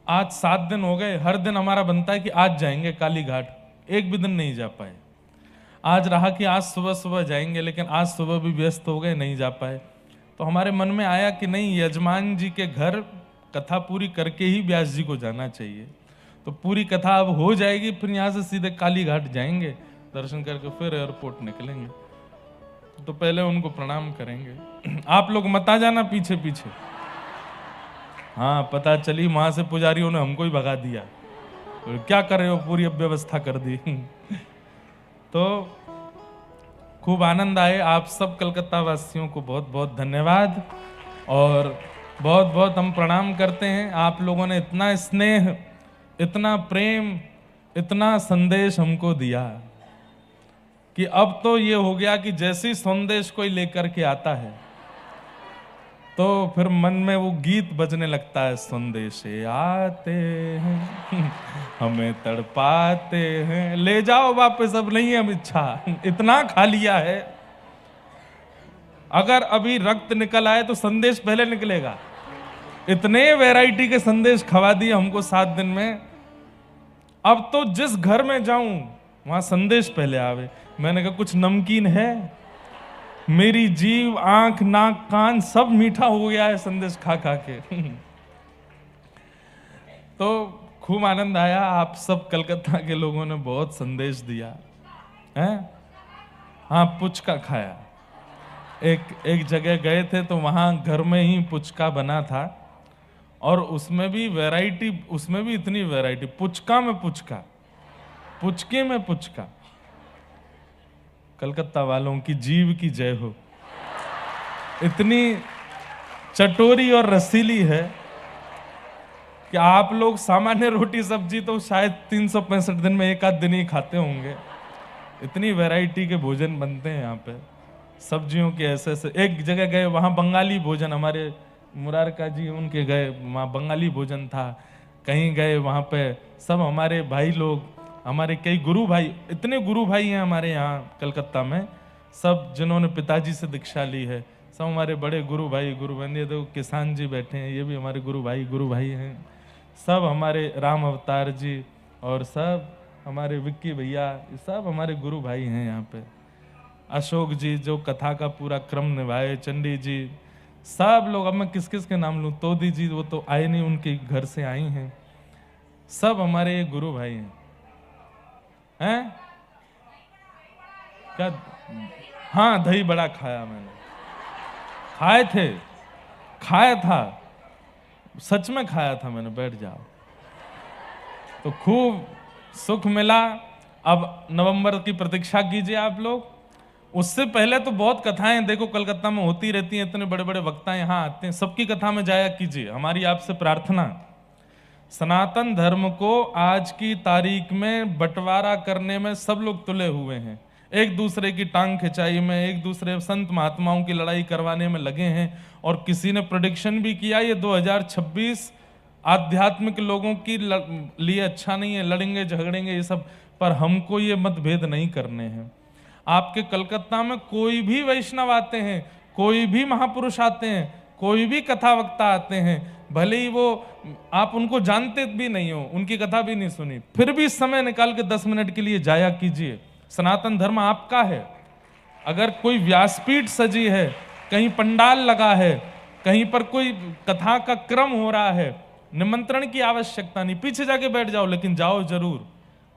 आज 7 दिन हो गए, हर दिन हमारा बनता है कि आज जाएंगे काली घाट, एक भी दिन नहीं जा पाए। आज रहा कि आज सुबह सुबह जाएंगे, लेकिन आज सुबह भी व्यस्त हो गए, नहीं जा पाए। तो हमारे मन में आया कि नहीं, यजमान जी के घर कथा पूरी करके ही व्यास जी को जाना चाहिए। तो पूरी कथा अब हो जाएगी, फिर यहाँ से सीधे काली घाट जाएंगे, दर्शन करके फिर एयरपोर्ट निकलेंगे। तो पहले उनको प्रणाम करेंगे। आप लोग मत आ जाना पीछे पीछे। हाँ, पता चली वहां से पुजारियों ने हमको ही भगा दिया, तो क्या कर रहे हो, पूरी अव्यवस्था कर दी। तो खूब आनंद आए। आप सब कलकत्ता वासियों को बहुत बहुत धन्यवाद और बहुत बहुत हम प्रणाम करते हैं। आप लोगों ने इतना स्नेह, इतना प्रेम, इतना संदेश हमको दिया कि अब तो ये हो गया कि जैसी संदेश कोई लेकर के आता है तो फिर मन में वो गीत बजने लगता है, संदेश आते हैं हमें तड़पाते हैं, ले जाओ वापस, अब नहीं है हम इच्छा, इतना खा लिया है। अगर अभी रक्त निकल आए तो संदेश पहले निकलेगा। इतने वैरायटी के संदेश खवा दिए हमको 7 दिन में। अब तो जिस घर में जाऊं वहां संदेश पहले आवे। मैंने कहा कुछ नमकीन है, मेरी जीभ, आंख, नाक, कान सब मीठा हो गया है संदेश खा खा के। तो खूब आनंद आया। आप सब कलकत्ता के लोगों ने बहुत संदेश दिया है। हाँ, पुचका खाया। एक जगह गए थे तो वहां घर में ही पुचका बना था और उसमें भी वैरायटी, उसमें भी इतनी वैरायटी, पुचका में पुचका, पुचके में पुचका। कलकत्ता वालों की जीभ की जय हो। इतनी चटोरी और रसीली है कि आप लोग सामान्य रोटी सब्जी तो शायद 365 दिन में एक आध दिन ही खाते होंगे। इतनी वैरायटी के भोजन बनते हैं यहाँ पे, सब्जियों के ऐसे ऐसे। एक जगह गए वहाँ बंगाली भोजन, हमारे मुरारका जी उनके गए, वहाँ बंगाली भोजन था। कहीं गए वहाँ पे सब हमारे भाई लोग, हमारे कई गुरु भाई, इतने गुरु भाई हैं हमारे यहाँ कलकत्ता में, सब जिन्होंने पिताजी से दीक्षा ली है, सब हमारे बड़े गुरु भाई, गुरु बंदे। तो किसान जी बैठे हैं, ये भी हमारे गुरु भाई हैं। सब हमारे राम अवतार जी और सब हमारे विक्की भैया, सब हमारे गुरु भाई हैं यहाँ पे। अशोक जी जो कथा का पूरा क्रम निभाए, चंडी जी, सब लोग। अब मैं किस किस के नाम लूं, तोदी जी वो तो आए नहीं, उनके घर से आई हैं। सब हमारे गुरु भाई हैं। क्या? हाँ, दही बड़ा खाया मैंने, खाया था, सच में खाया था मैंने। बैठ जाओ। तो खूब सुख मिला। अब नवंबर की प्रतीक्षा कीजिए आप लोग। उससे पहले तो बहुत कथाएं देखो कलकत्ता में होती रहती हैं, इतने बड़े बड़े वक्ता यहाँ आते हैं, सबकी कथा में जाया कीजिए। हमारी आपसे प्रार्थना, सनातन धर्म को आज की तारीख में बंटवारा करने में सब लोग तुले हुए हैं। एक दूसरे की टांग खिंचाई में, एक दूसरे संत महात्माओं की लड़ाई करवाने में लगे हैं। और किसी ने प्रेडिक्शन भी किया ये 2026 आध्यात्मिक लोगों की लिए अच्छा नहीं है, लड़ेंगे झगड़ेंगे ये सब। पर हमको ये मतभेद नहीं करने हैं। आपके कलकत्ता में कोई भी वैष्णव आते हैं, कोई भी महापुरुष आते हैं, कोई भी कथा वक्ता आते हैं, भले ही वो आप उनको जानते भी नहीं हो, उनकी कथा भी नहीं सुनी, फिर भी समय निकाल के 10 मिनट के लिए जाया कीजिए। सनातन धर्म आपका है। अगर कोई व्यासपीठ सजी है, कहीं पंडाल लगा है, कहीं पर कोई कथा का क्रम हो रहा है, निमंत्रण की आवश्यकता नहीं, पीछे जाके बैठ जाओ, लेकिन जाओ जरूर।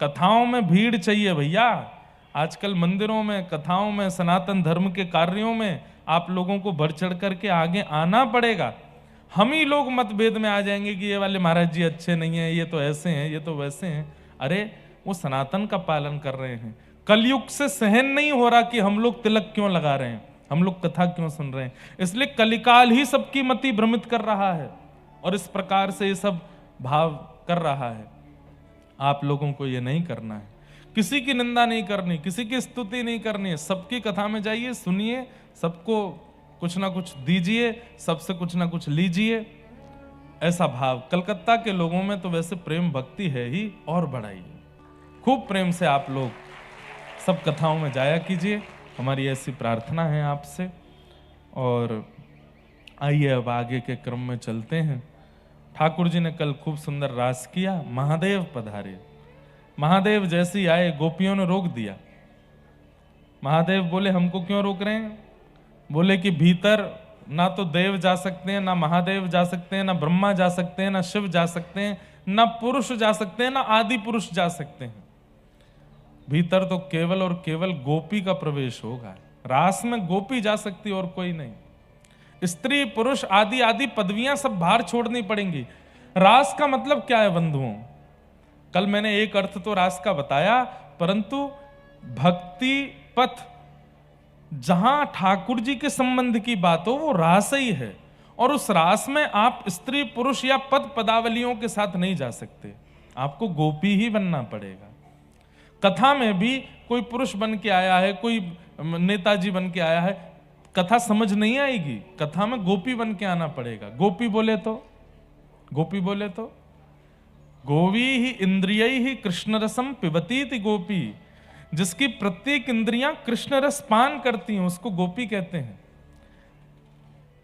कथाओं में भीड़ चाहिए भैया। आजकल मंदिरों में, कथाओं में, सनातन धर्म के कार्यों में आप लोगों को बढ़ चढ़ करके आगे आना पड़ेगा। हम ही लोग मतभेद में आ जाएंगे कि ये वाले महाराज जी अच्छे नहीं है, ये तो ऐसे हैं, ये तो वैसे हैं। अरे वो सनातन का पालन कर रहे हैं। कलयुग से सहन नहीं हो रहा कि हम लोग तिलक क्यों लगा रहे हैं, हम लोग कथा क्यों सुन रहे हैं। इसलिए कलिकाल ही सबकी मति भ्रमित कर रहा है और इस प्रकार से ये सब भाव कर रहा है। आप लोगों को ये नहीं करना है, किसी की निंदा नहीं करनी, किसी की स्तुति नहीं करनी है। सबकी कथा में जाइए, सुनिए, सबको कुछ ना कुछ दीजिए, सबसे कुछ ना कुछ लीजिए। ऐसा भाव कलकत्ता के लोगों में तो वैसे प्रेम भक्ति है ही, और बढ़ाइए। खूब प्रेम से आप लोग सब कथाओं में जाया कीजिए, हमारी ऐसी प्रार्थना है आपसे। और आइए अब आगे के क्रम में चलते हैं। ठाकुर जी ने कल खूब सुंदर रास किया। महादेव पधारे। महादेव जैसे ही आए, गोपियों ने रोक दिया। महादेव बोले हमको क्यों रोक रहे हैं? बोले कि भीतर ना तो देव जा सकते हैं, ना महादेव जा सकते हैं, ना ब्रह्मा जा सकते हैं, ना शिव जा सकते हैं, ना पुरुष जा सकते हैं, ना आदि पुरुष जा सकते हैं। भीतर तो केवल और केवल गोपी का प्रवेश होगा। रास में गोपी जा सकती और कोई नहीं। स्त्री पुरुष आदि आदि पदवियां सब बाहर छोड़नी पड़ेंगी। रास का मतलब क्या है बंधुओं? कल मैंने एक अर्थ तो रास का बताया, परंतु भक्ति पथ जहां ठाकुर जी के संबंध की बात हो वो रास ही है, और उस रास में आप स्त्री पुरुष या पद पदावलियों के साथ नहीं जा सकते, आपको गोपी ही बनना पड़ेगा। कथा में भी कोई पुरुष बन के आया है, कोई नेताजी बन के आया है, कथा समझ नहीं आएगी, कथा में गोपी बन के आना पड़ेगा। गोपी बोले तो गोवी ही इंद्रिय ही कृष्ण रसम पिबती गोपी, जिसकी प्रत्येक इंद्रियां कृष्ण रस पान करती हैं उसको गोपी कहते हैं।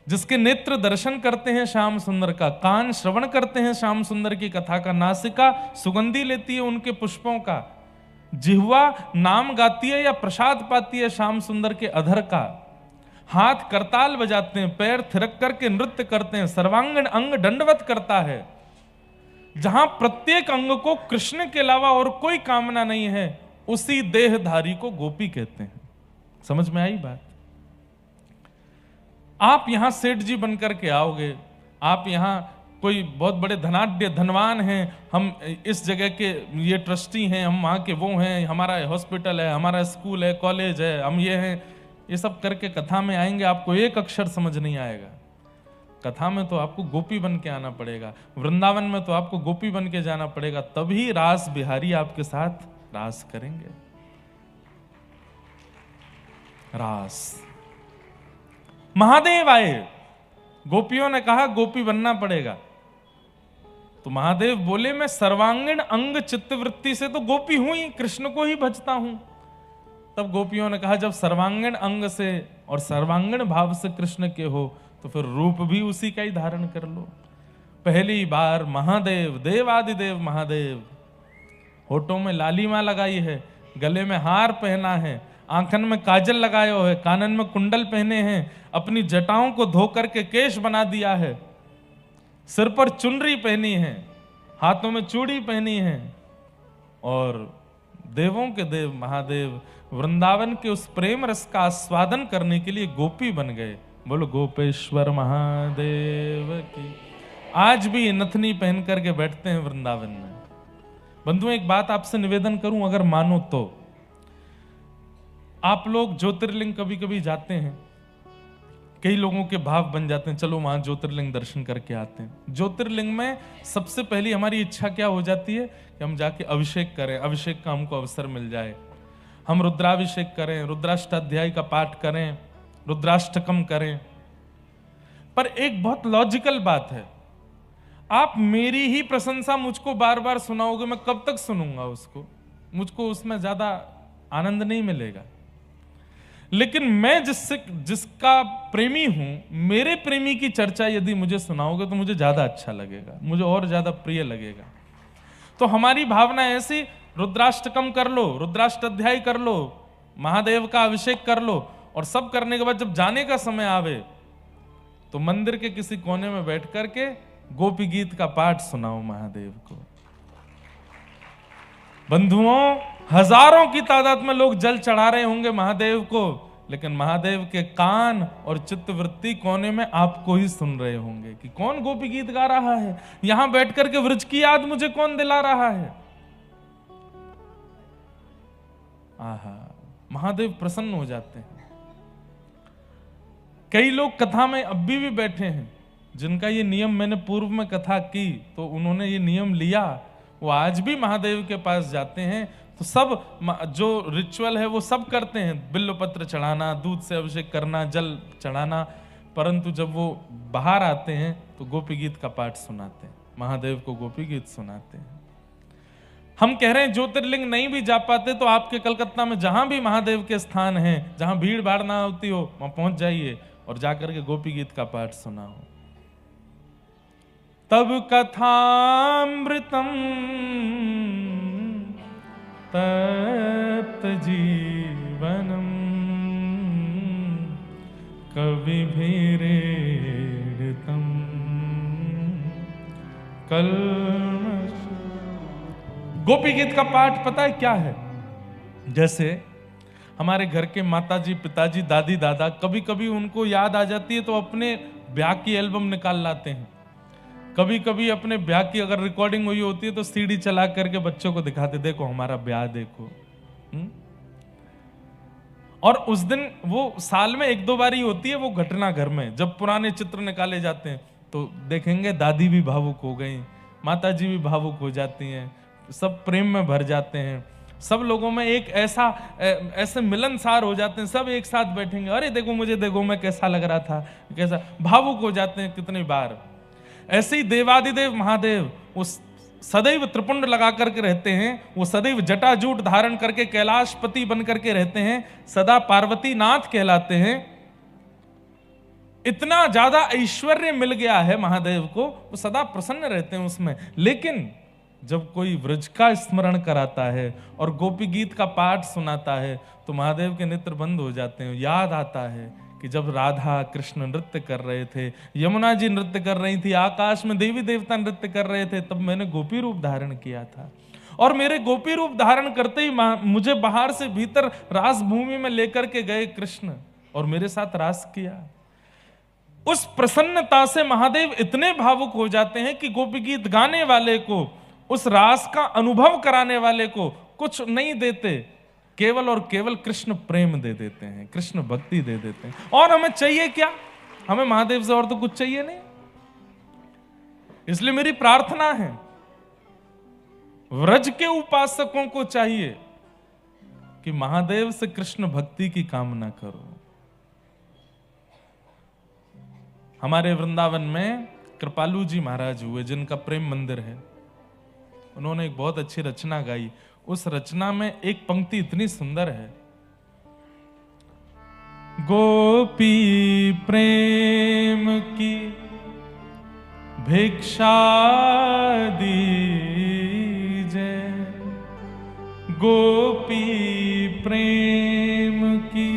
जिसके नेत्र दर्शन करते हैं श्याम सुंदर का, कान श्रवण करते हैं श्याम सुंदर की कथा का, नासिका सुगंधी लेती है उनके पुष्पों का, जिह्वा नाम गाती है या प्रसाद पाती है श्याम सुंदर के अधर का, हाथ करताल बजाते हैं, पैर थिरक करके नृत्य करते हैं, सर्वांगीण अंग दंडवत करता है। जहां प्रत्येक अंग को कृष्ण के अलावा और कोई कामना नहीं है, उसी देहधारी को गोपी कहते हैं। समझ में आई बात? आप यहां सेठ जी बनकर के आओगे, आप यहां कोई बहुत बड़े धनाढ्य धनवान हैं, हम इस जगह के ये ट्रस्टी हैं, हम वहां के वो हैं, हमारा हॉस्पिटल है, हमारा स्कूल है, कॉलेज है, हम ये हैं, ये सब करके कथा में आएंगे, आपको एक अक्षर समझ नहीं आएगा। कथा में तो आपको गोपी बन के आना पड़ेगा, वृंदावन में तो आपको गोपी बन के जाना पड़ेगा, तभी रास बिहारी आपके साथ रास करेंगे। रास महादेव आए, गोपियों ने कहा गोपी बनना पड़ेगा, तो महादेव बोले मैं सर्वांगीण अंग चित्तवृत्ति से तो गोपी हूं ही, कृष्ण को ही भजता हूं। तब गोपियों ने कहा जब सर्वांगीण अंग से और सर्वांगीण भाव से कृष्ण के हो तो फिर रूप भी उसी का ही धारण कर लो। पहली बार महादेव, देवादिदेव महादेव, होठों में लालिमा लगाई है, गले में हार पहना है, आंखन में काजल लगाए हो है, कानन में कुंडल पहने हैं, अपनी जटाओं को धो करके केश बना दिया है, सिर पर चुनरी पहनी है, हाथों में चूड़ी पहनी है, और देवों के देव महादेव वृंदावन के उस प्रेम रस का आस्वादन करने के लिए गोपी बन गए। बोलो गोपेश्वर महादेव की। आज भी नथनी पहन करके बैठते हैं वृंदावन में। बंधुओं एक बात आपसे निवेदन करूं, अगर मानो तो आप लोग ज्योतिर्लिंग कभी कभी जाते हैं, कई लोगों के भाव बन जाते हैं चलो वहां ज्योतिर्लिंग दर्शन करके आते हैं। ज्योतिर्लिंग में सबसे पहली हमारी इच्छा क्या हो जाती है कि हम जाके अभिषेक करें, अभिषेक का हमको अवसर मिल जाए, हम रुद्राभिषेक करें, रुद्राष्टाध्याय का पाठ करें, रुद्राष्टकम करें। पर एक बहुत लॉजिकल बात है, आप मेरी ही प्रशंसा मुझको बार बार सुनाओगे, मैं कब तक सुनूंगा उसको, मुझको उसमें ज्यादा आनंद नहीं मिलेगा। लेकिन मैं जिसका प्रेमी हूं, मेरे प्रेमी की चर्चा यदि मुझे सुनाओगे तो मुझे ज्यादा अच्छा लगेगा, मुझे और ज्यादा प्रिय लगेगा। तो हमारी भावना ऐसी, रुद्राष्टकम कर लो, रुद्राष्टाध्याय कर लो, महादेव का अभिषेक कर लो, और सब करने के बाद जब जाने का समय आवे तो मंदिर के किसी कोने में बैठ करके गोपी गीत का पाठ सुनाओ महादेव को। बंधुओं हजारों की तादाद में लोग जल चढ़ा रहे होंगे महादेव को, लेकिन महादेव के कान और चित्तवृत्ति कोने में आपको ही सुन रहे होंगे कि कौन गोपी गीत गा रहा है, यहां बैठ करके व्रज की याद मुझे कौन दिला रहा है। आहा, महादेव प्रसन्न हो जाते हैं। कई लोग कथा में अब भी बैठे हैं जिनका ये नियम, मैंने पूर्व में कथा की तो उन्होंने ये नियम लिया, वो आज भी महादेव के पास जाते हैं तो सब जो रिचुअल है वो सब करते हैं, बिल्व पत्र चढ़ाना, दूध से अभिषेक करना, जल चढ़ाना, परंतु जब वो बाहर आते हैं तो गोपी गीत का पाठ सुनाते हैं, महादेव को गोपी गीत सुनाते हैं। हम कह रहे हैं ज्योतिर्लिंग नहीं भी जा पाते तो आपके कलकत्ता में जहां भी महादेव के स्थान हैं, जहां भीड़ भाड़ ना होती हो, वहां पहुंच जाइए और जाकर के गोपी गीत का पाठ सुनाओ। तब कथामृतम तप्त जीवनम कविभिरेडितम कल्मष। गोपी गीत का पाठ पता है क्या है? जैसे हमारे घर के माताजी, पिताजी, दादी, दादा कभी कभी उनको याद आ जाती है तो अपने ब्याह की एल्बम निकाल लाते हैं। कभी कभी अपने ब्याह की अगर रिकॉर्डिंग हुई होती है तो सीडी चला करके बच्चों को दिखाते, देखो हमारा ब्याह देखो। और उस दिन वो साल में एक दो बार ही होती है वो घटना घर में, जब पुराने चित्र निकाले जाते हैं तो देखेंगे दादी भी भावुक हो गई, माता जी भी भावुक हो जाती हैं, सब प्रेम में भर जाते हैं, सब लोगों में एक ऐसे मिलनसार हो जाते हैं, सब एक साथ बैठेंगे, अरे देखो मुझे देखो मैं कैसा लग रहा था, कैसा भावुक हो जाते हैं कितनी बार। ऐसे ही देवादिदेव महादेव उस सदैव त्रिपुंड लगा करके रहते हैं, वो सदैव जटाजूट धारण करके कैलाशपति बन करके रहते हैं, सदा पार्वती नाथ कहलाते हैं। इतना ज्यादा ऐश्वर्य मिल गया है महादेव को, वो सदा प्रसन्न रहते हैं उसमें। लेकिन जब कोई व्रज का स्मरण कराता है और गोपी गीत का पाठ सुनाता है तो महादेव के नेत्र बंद हो जाते हैं। याद आता है कि जब राधा कृष्ण नृत्य कर रहे थे, यमुना जी नृत्य कर रही थी, आकाश में देवी देवता नृत्य कर रहे थे, तब मैंने गोपी रूप धारण किया था। और मेरे गोपी रूप धारण करते ही मुझे बाहर से भीतर रास भूमि में लेकर के गए कृष्ण और मेरे साथ रास किया। उस प्रसन्नता से महादेव इतने भावुक हो जाते हैं कि गोपी गीत गाने वाले को, उस रास का अनुभव कराने वाले को कुछ नहीं देते, केवल और केवल कृष्ण प्रेम दे देते हैं, कृष्ण भक्ति दे देते हैं। और हमें चाहिए क्या? हमें महादेव से और तो कुछ चाहिए नहीं। इसलिए मेरी प्रार्थना है, व्रज के उपासकों को चाहिए कि महादेव से कृष्ण भक्ति की कामना करो। हमारे वृंदावन में कृपालू जी महाराज हुए, जिनका प्रेम मंदिर है, उन्होंने एक बहुत अच्छी रचना गाई। उस रचना में एक पंक्ति इतनी सुंदर है, गोपी प्रेम की भिक्षा दीजे, गोपी प्रेम की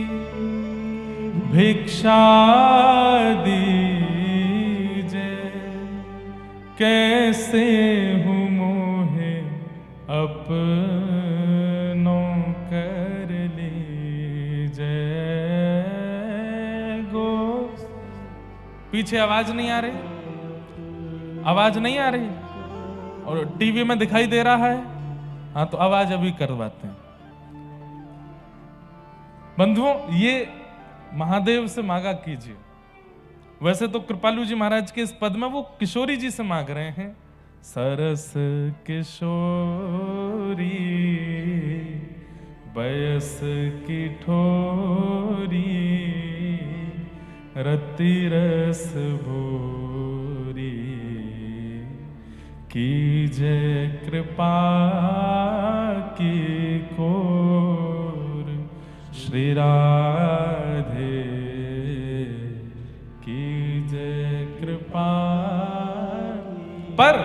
भिक्षा दीजे, कैसे हूँ मोहे अपनों कर लीजे गो। पीछे आवाज नहीं आ रही, आवाज नहीं आ रही और टीवी में दिखाई दे रहा है। हाँ तो आवाज अभी करवाते हैं। बंधुओं, ये महादेव से मांगा कीजिए। वैसे तो कृपालू जी महाराज के इस पद में वो किशोरी जी से मांग रहे हैं, सरस किशोरी बयस की ठोरी, रति रस भूरी, कीजे कृपा की कोर, श्री राधे कीजे कृपा। पर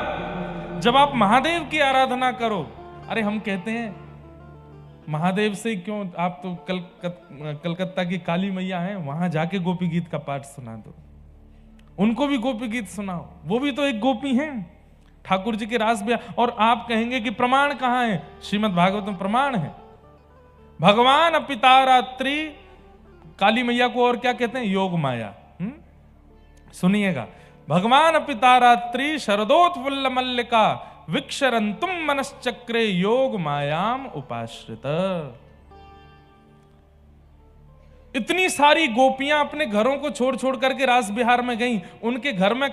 जब आप महादेव की आराधना करो, अरे हम कहते हैं महादेव से क्यों, आप तो कलकत्ता की काली मैया हैं, वहां जाके गोपी गीत का पाठ सुना दो, उनको भी गोपी गीत सुनाओ, वो भी तो एक गोपी हैं, ठाकुर जी के रास ब्याह। और आप कहेंगे कि प्रमाण कहां है? श्रीमद् भागवत में प्रमाण है। भगवान पितारात्रि काली मैया को और क्या कहते हैं? योग माया। सुनिएगा, भगवान पितारात्रि शरदोत्फुल्ल मल्लिका विक्षरंतुम मनश्चक्रे योग मायाम उपाश्रित। इतनी सारी गोपियां अपने घरों को छोड़ छोड़ करके रास बिहार में गईं। उनके घर में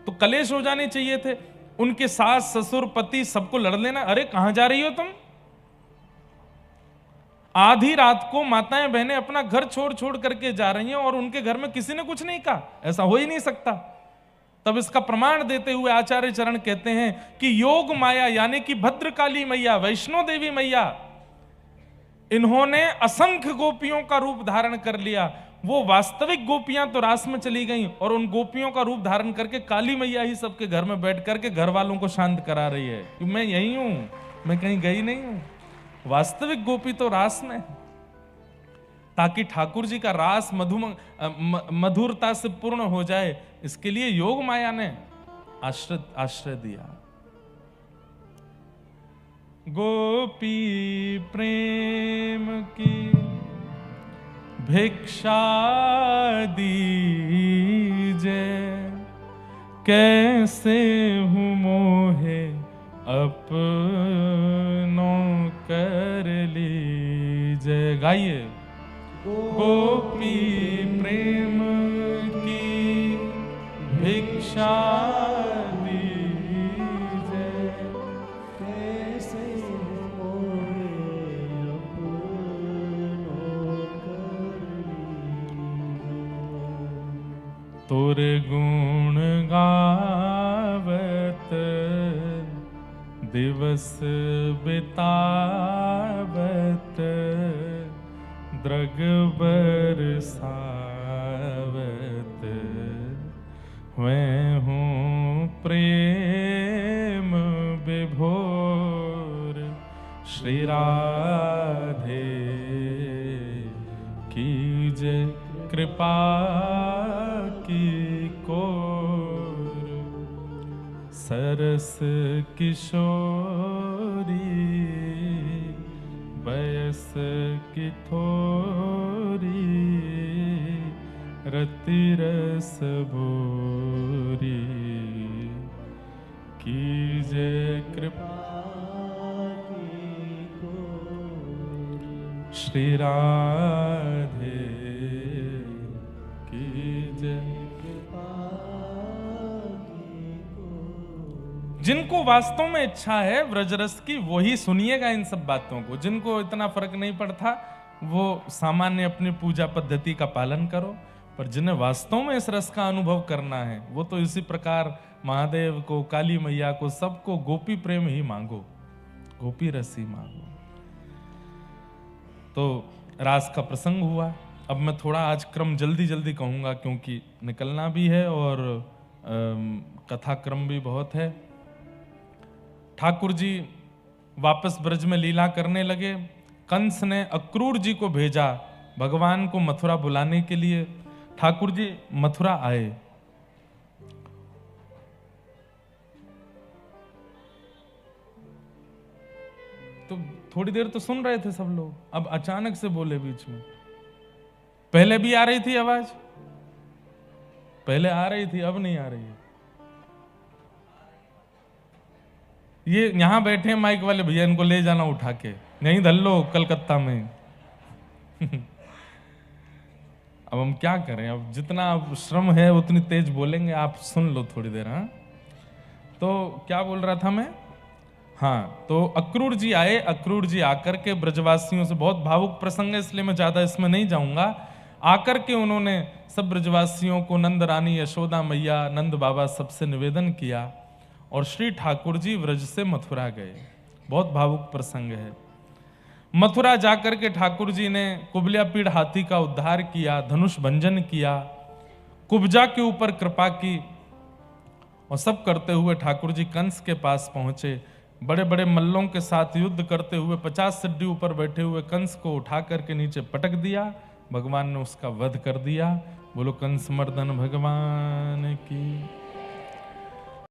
तो कलेश हो जाने चाहिए थे, उनके सास ससुर पति सबको लड़ लेना। अरे कहां जा रही हो तुम? आधी रात को माताएं बहनें अपना घर छोड़ छोड़ करके जा रही हैं और उनके घर में किसी ने कुछ नहीं कहा। ऐसा हो ही नहीं सकता। तब इसका प्रमाण देते हुए आचार्य चरण कहते हैं कि योग माया यानी कि भद्रकाली मैया, वैष्णो देवी मैया, इन्होंने असंख्य गोपियों का रूप धारण कर लिया। वो वास्तविक गोपियां तो रास में चली गईं और उन गोपियों का रूप धारण करके काली मैया ही सबके घर में बैठ करके घर वालों को शांत करा रही है कि मैं यही हूं, मैं कहीं गई नहीं हूं। वास्तविक गोपी तो रास में, ताकि ठाकुर जी का रास मधुरता से पूर्ण हो जाए, इसके लिए योग माया ने आश्रय दिया। गोपी प्रेम की भिक्षा दीजे, कैसे हूँ मोहे अपनों कर लीजे। गाइए। गोपी प्रेम की भिक्षा दीजे, कैसे मोहे अपनों कर लीजे। तुर गुण गावत दिवस बितावत, द्रग बरसावत, मैं हूँ प्रेम विभोर श्री राधे, कीजे कृपा की कोर, सरस किशोरी बयस की थोरी, रति रस भोरी, कीजे कृपा श्री राधे, कीजे जिनको वास्तव में इच्छा है व्रजरस की वही सुनिएगा इन सब बातों को। जिनको इतना फर्क नहीं पड़ता वो सामान्य अपनी पूजा पद्धति का पालन करो, पर जिन्हें वास्तव में इस रस का अनुभव करना है वो तो इसी प्रकार महादेव को, काली मैया को, सबको गोपी प्रेम ही मांगो, गोपी रस ही मांगो। तो रास का प्रसंग हुआ। अब मैं थोड़ा आज क्रम जल्दी जल्दी कहूंगा क्योंकि निकलना भी है और कथा क्रम भी बहुत है। ठाकुर जी वापस ब्रज में लीला करने लगे। कंस ने अक्रूर जी को भेजा भगवान को मथुरा बुलाने के लिए। ठाकुर जी मथुरा आए। तो थोड़ी देर तो सुन रहे थे सब लोग, अब अचानक से बोले बीच में। पहले भी आ रही थी आवाज, पहले आ रही थी, अब नहीं आ रही है। ये यहां बैठे हैं माइक वाले भैया, इनको ले जाना उठा के, नहीं धल लो कलकत्ता में। अब हम क्या करें, अब जितना श्रम है उतनी तेज बोलेंगे, आप सुन लो थोड़ी देर। हाँ, तो क्या बोल रहा था मैं? हाँ, तो अक्रूर जी आए। अक्रूर जी आकर के ब्रजवासियों से, बहुत भावुक प्रसंग है इसलिए मैं ज्यादा इसमें नहीं जाऊंगा, आकर के उन्होंने सब ब्रजवासियों को, नंद रानी, यशोदा मैया, नंद बाबा, सबसे निवेदन किया और श्री ठाकुर जी व्रज से मथुरा गए। बहुत भावुक प्रसंग है। मथुरा जाकर के ठाकुर जी ने कुबलिया पीड़ हाथी का उद्धार किया, धनुष भंजन किया, कुब्जा के ऊपर कृपा की, और सब करते हुए ठाकुर जी कंस के पास पहुंचे। बड़े बड़े मल्लों के साथ युद्ध करते हुए 50 सिड्डी ऊपर बैठे हुए कंस को उठा करके नीचे पटक दिया। भगवान ने उसका वध कर दिया। बोलो कंस मर्दन भगवान की।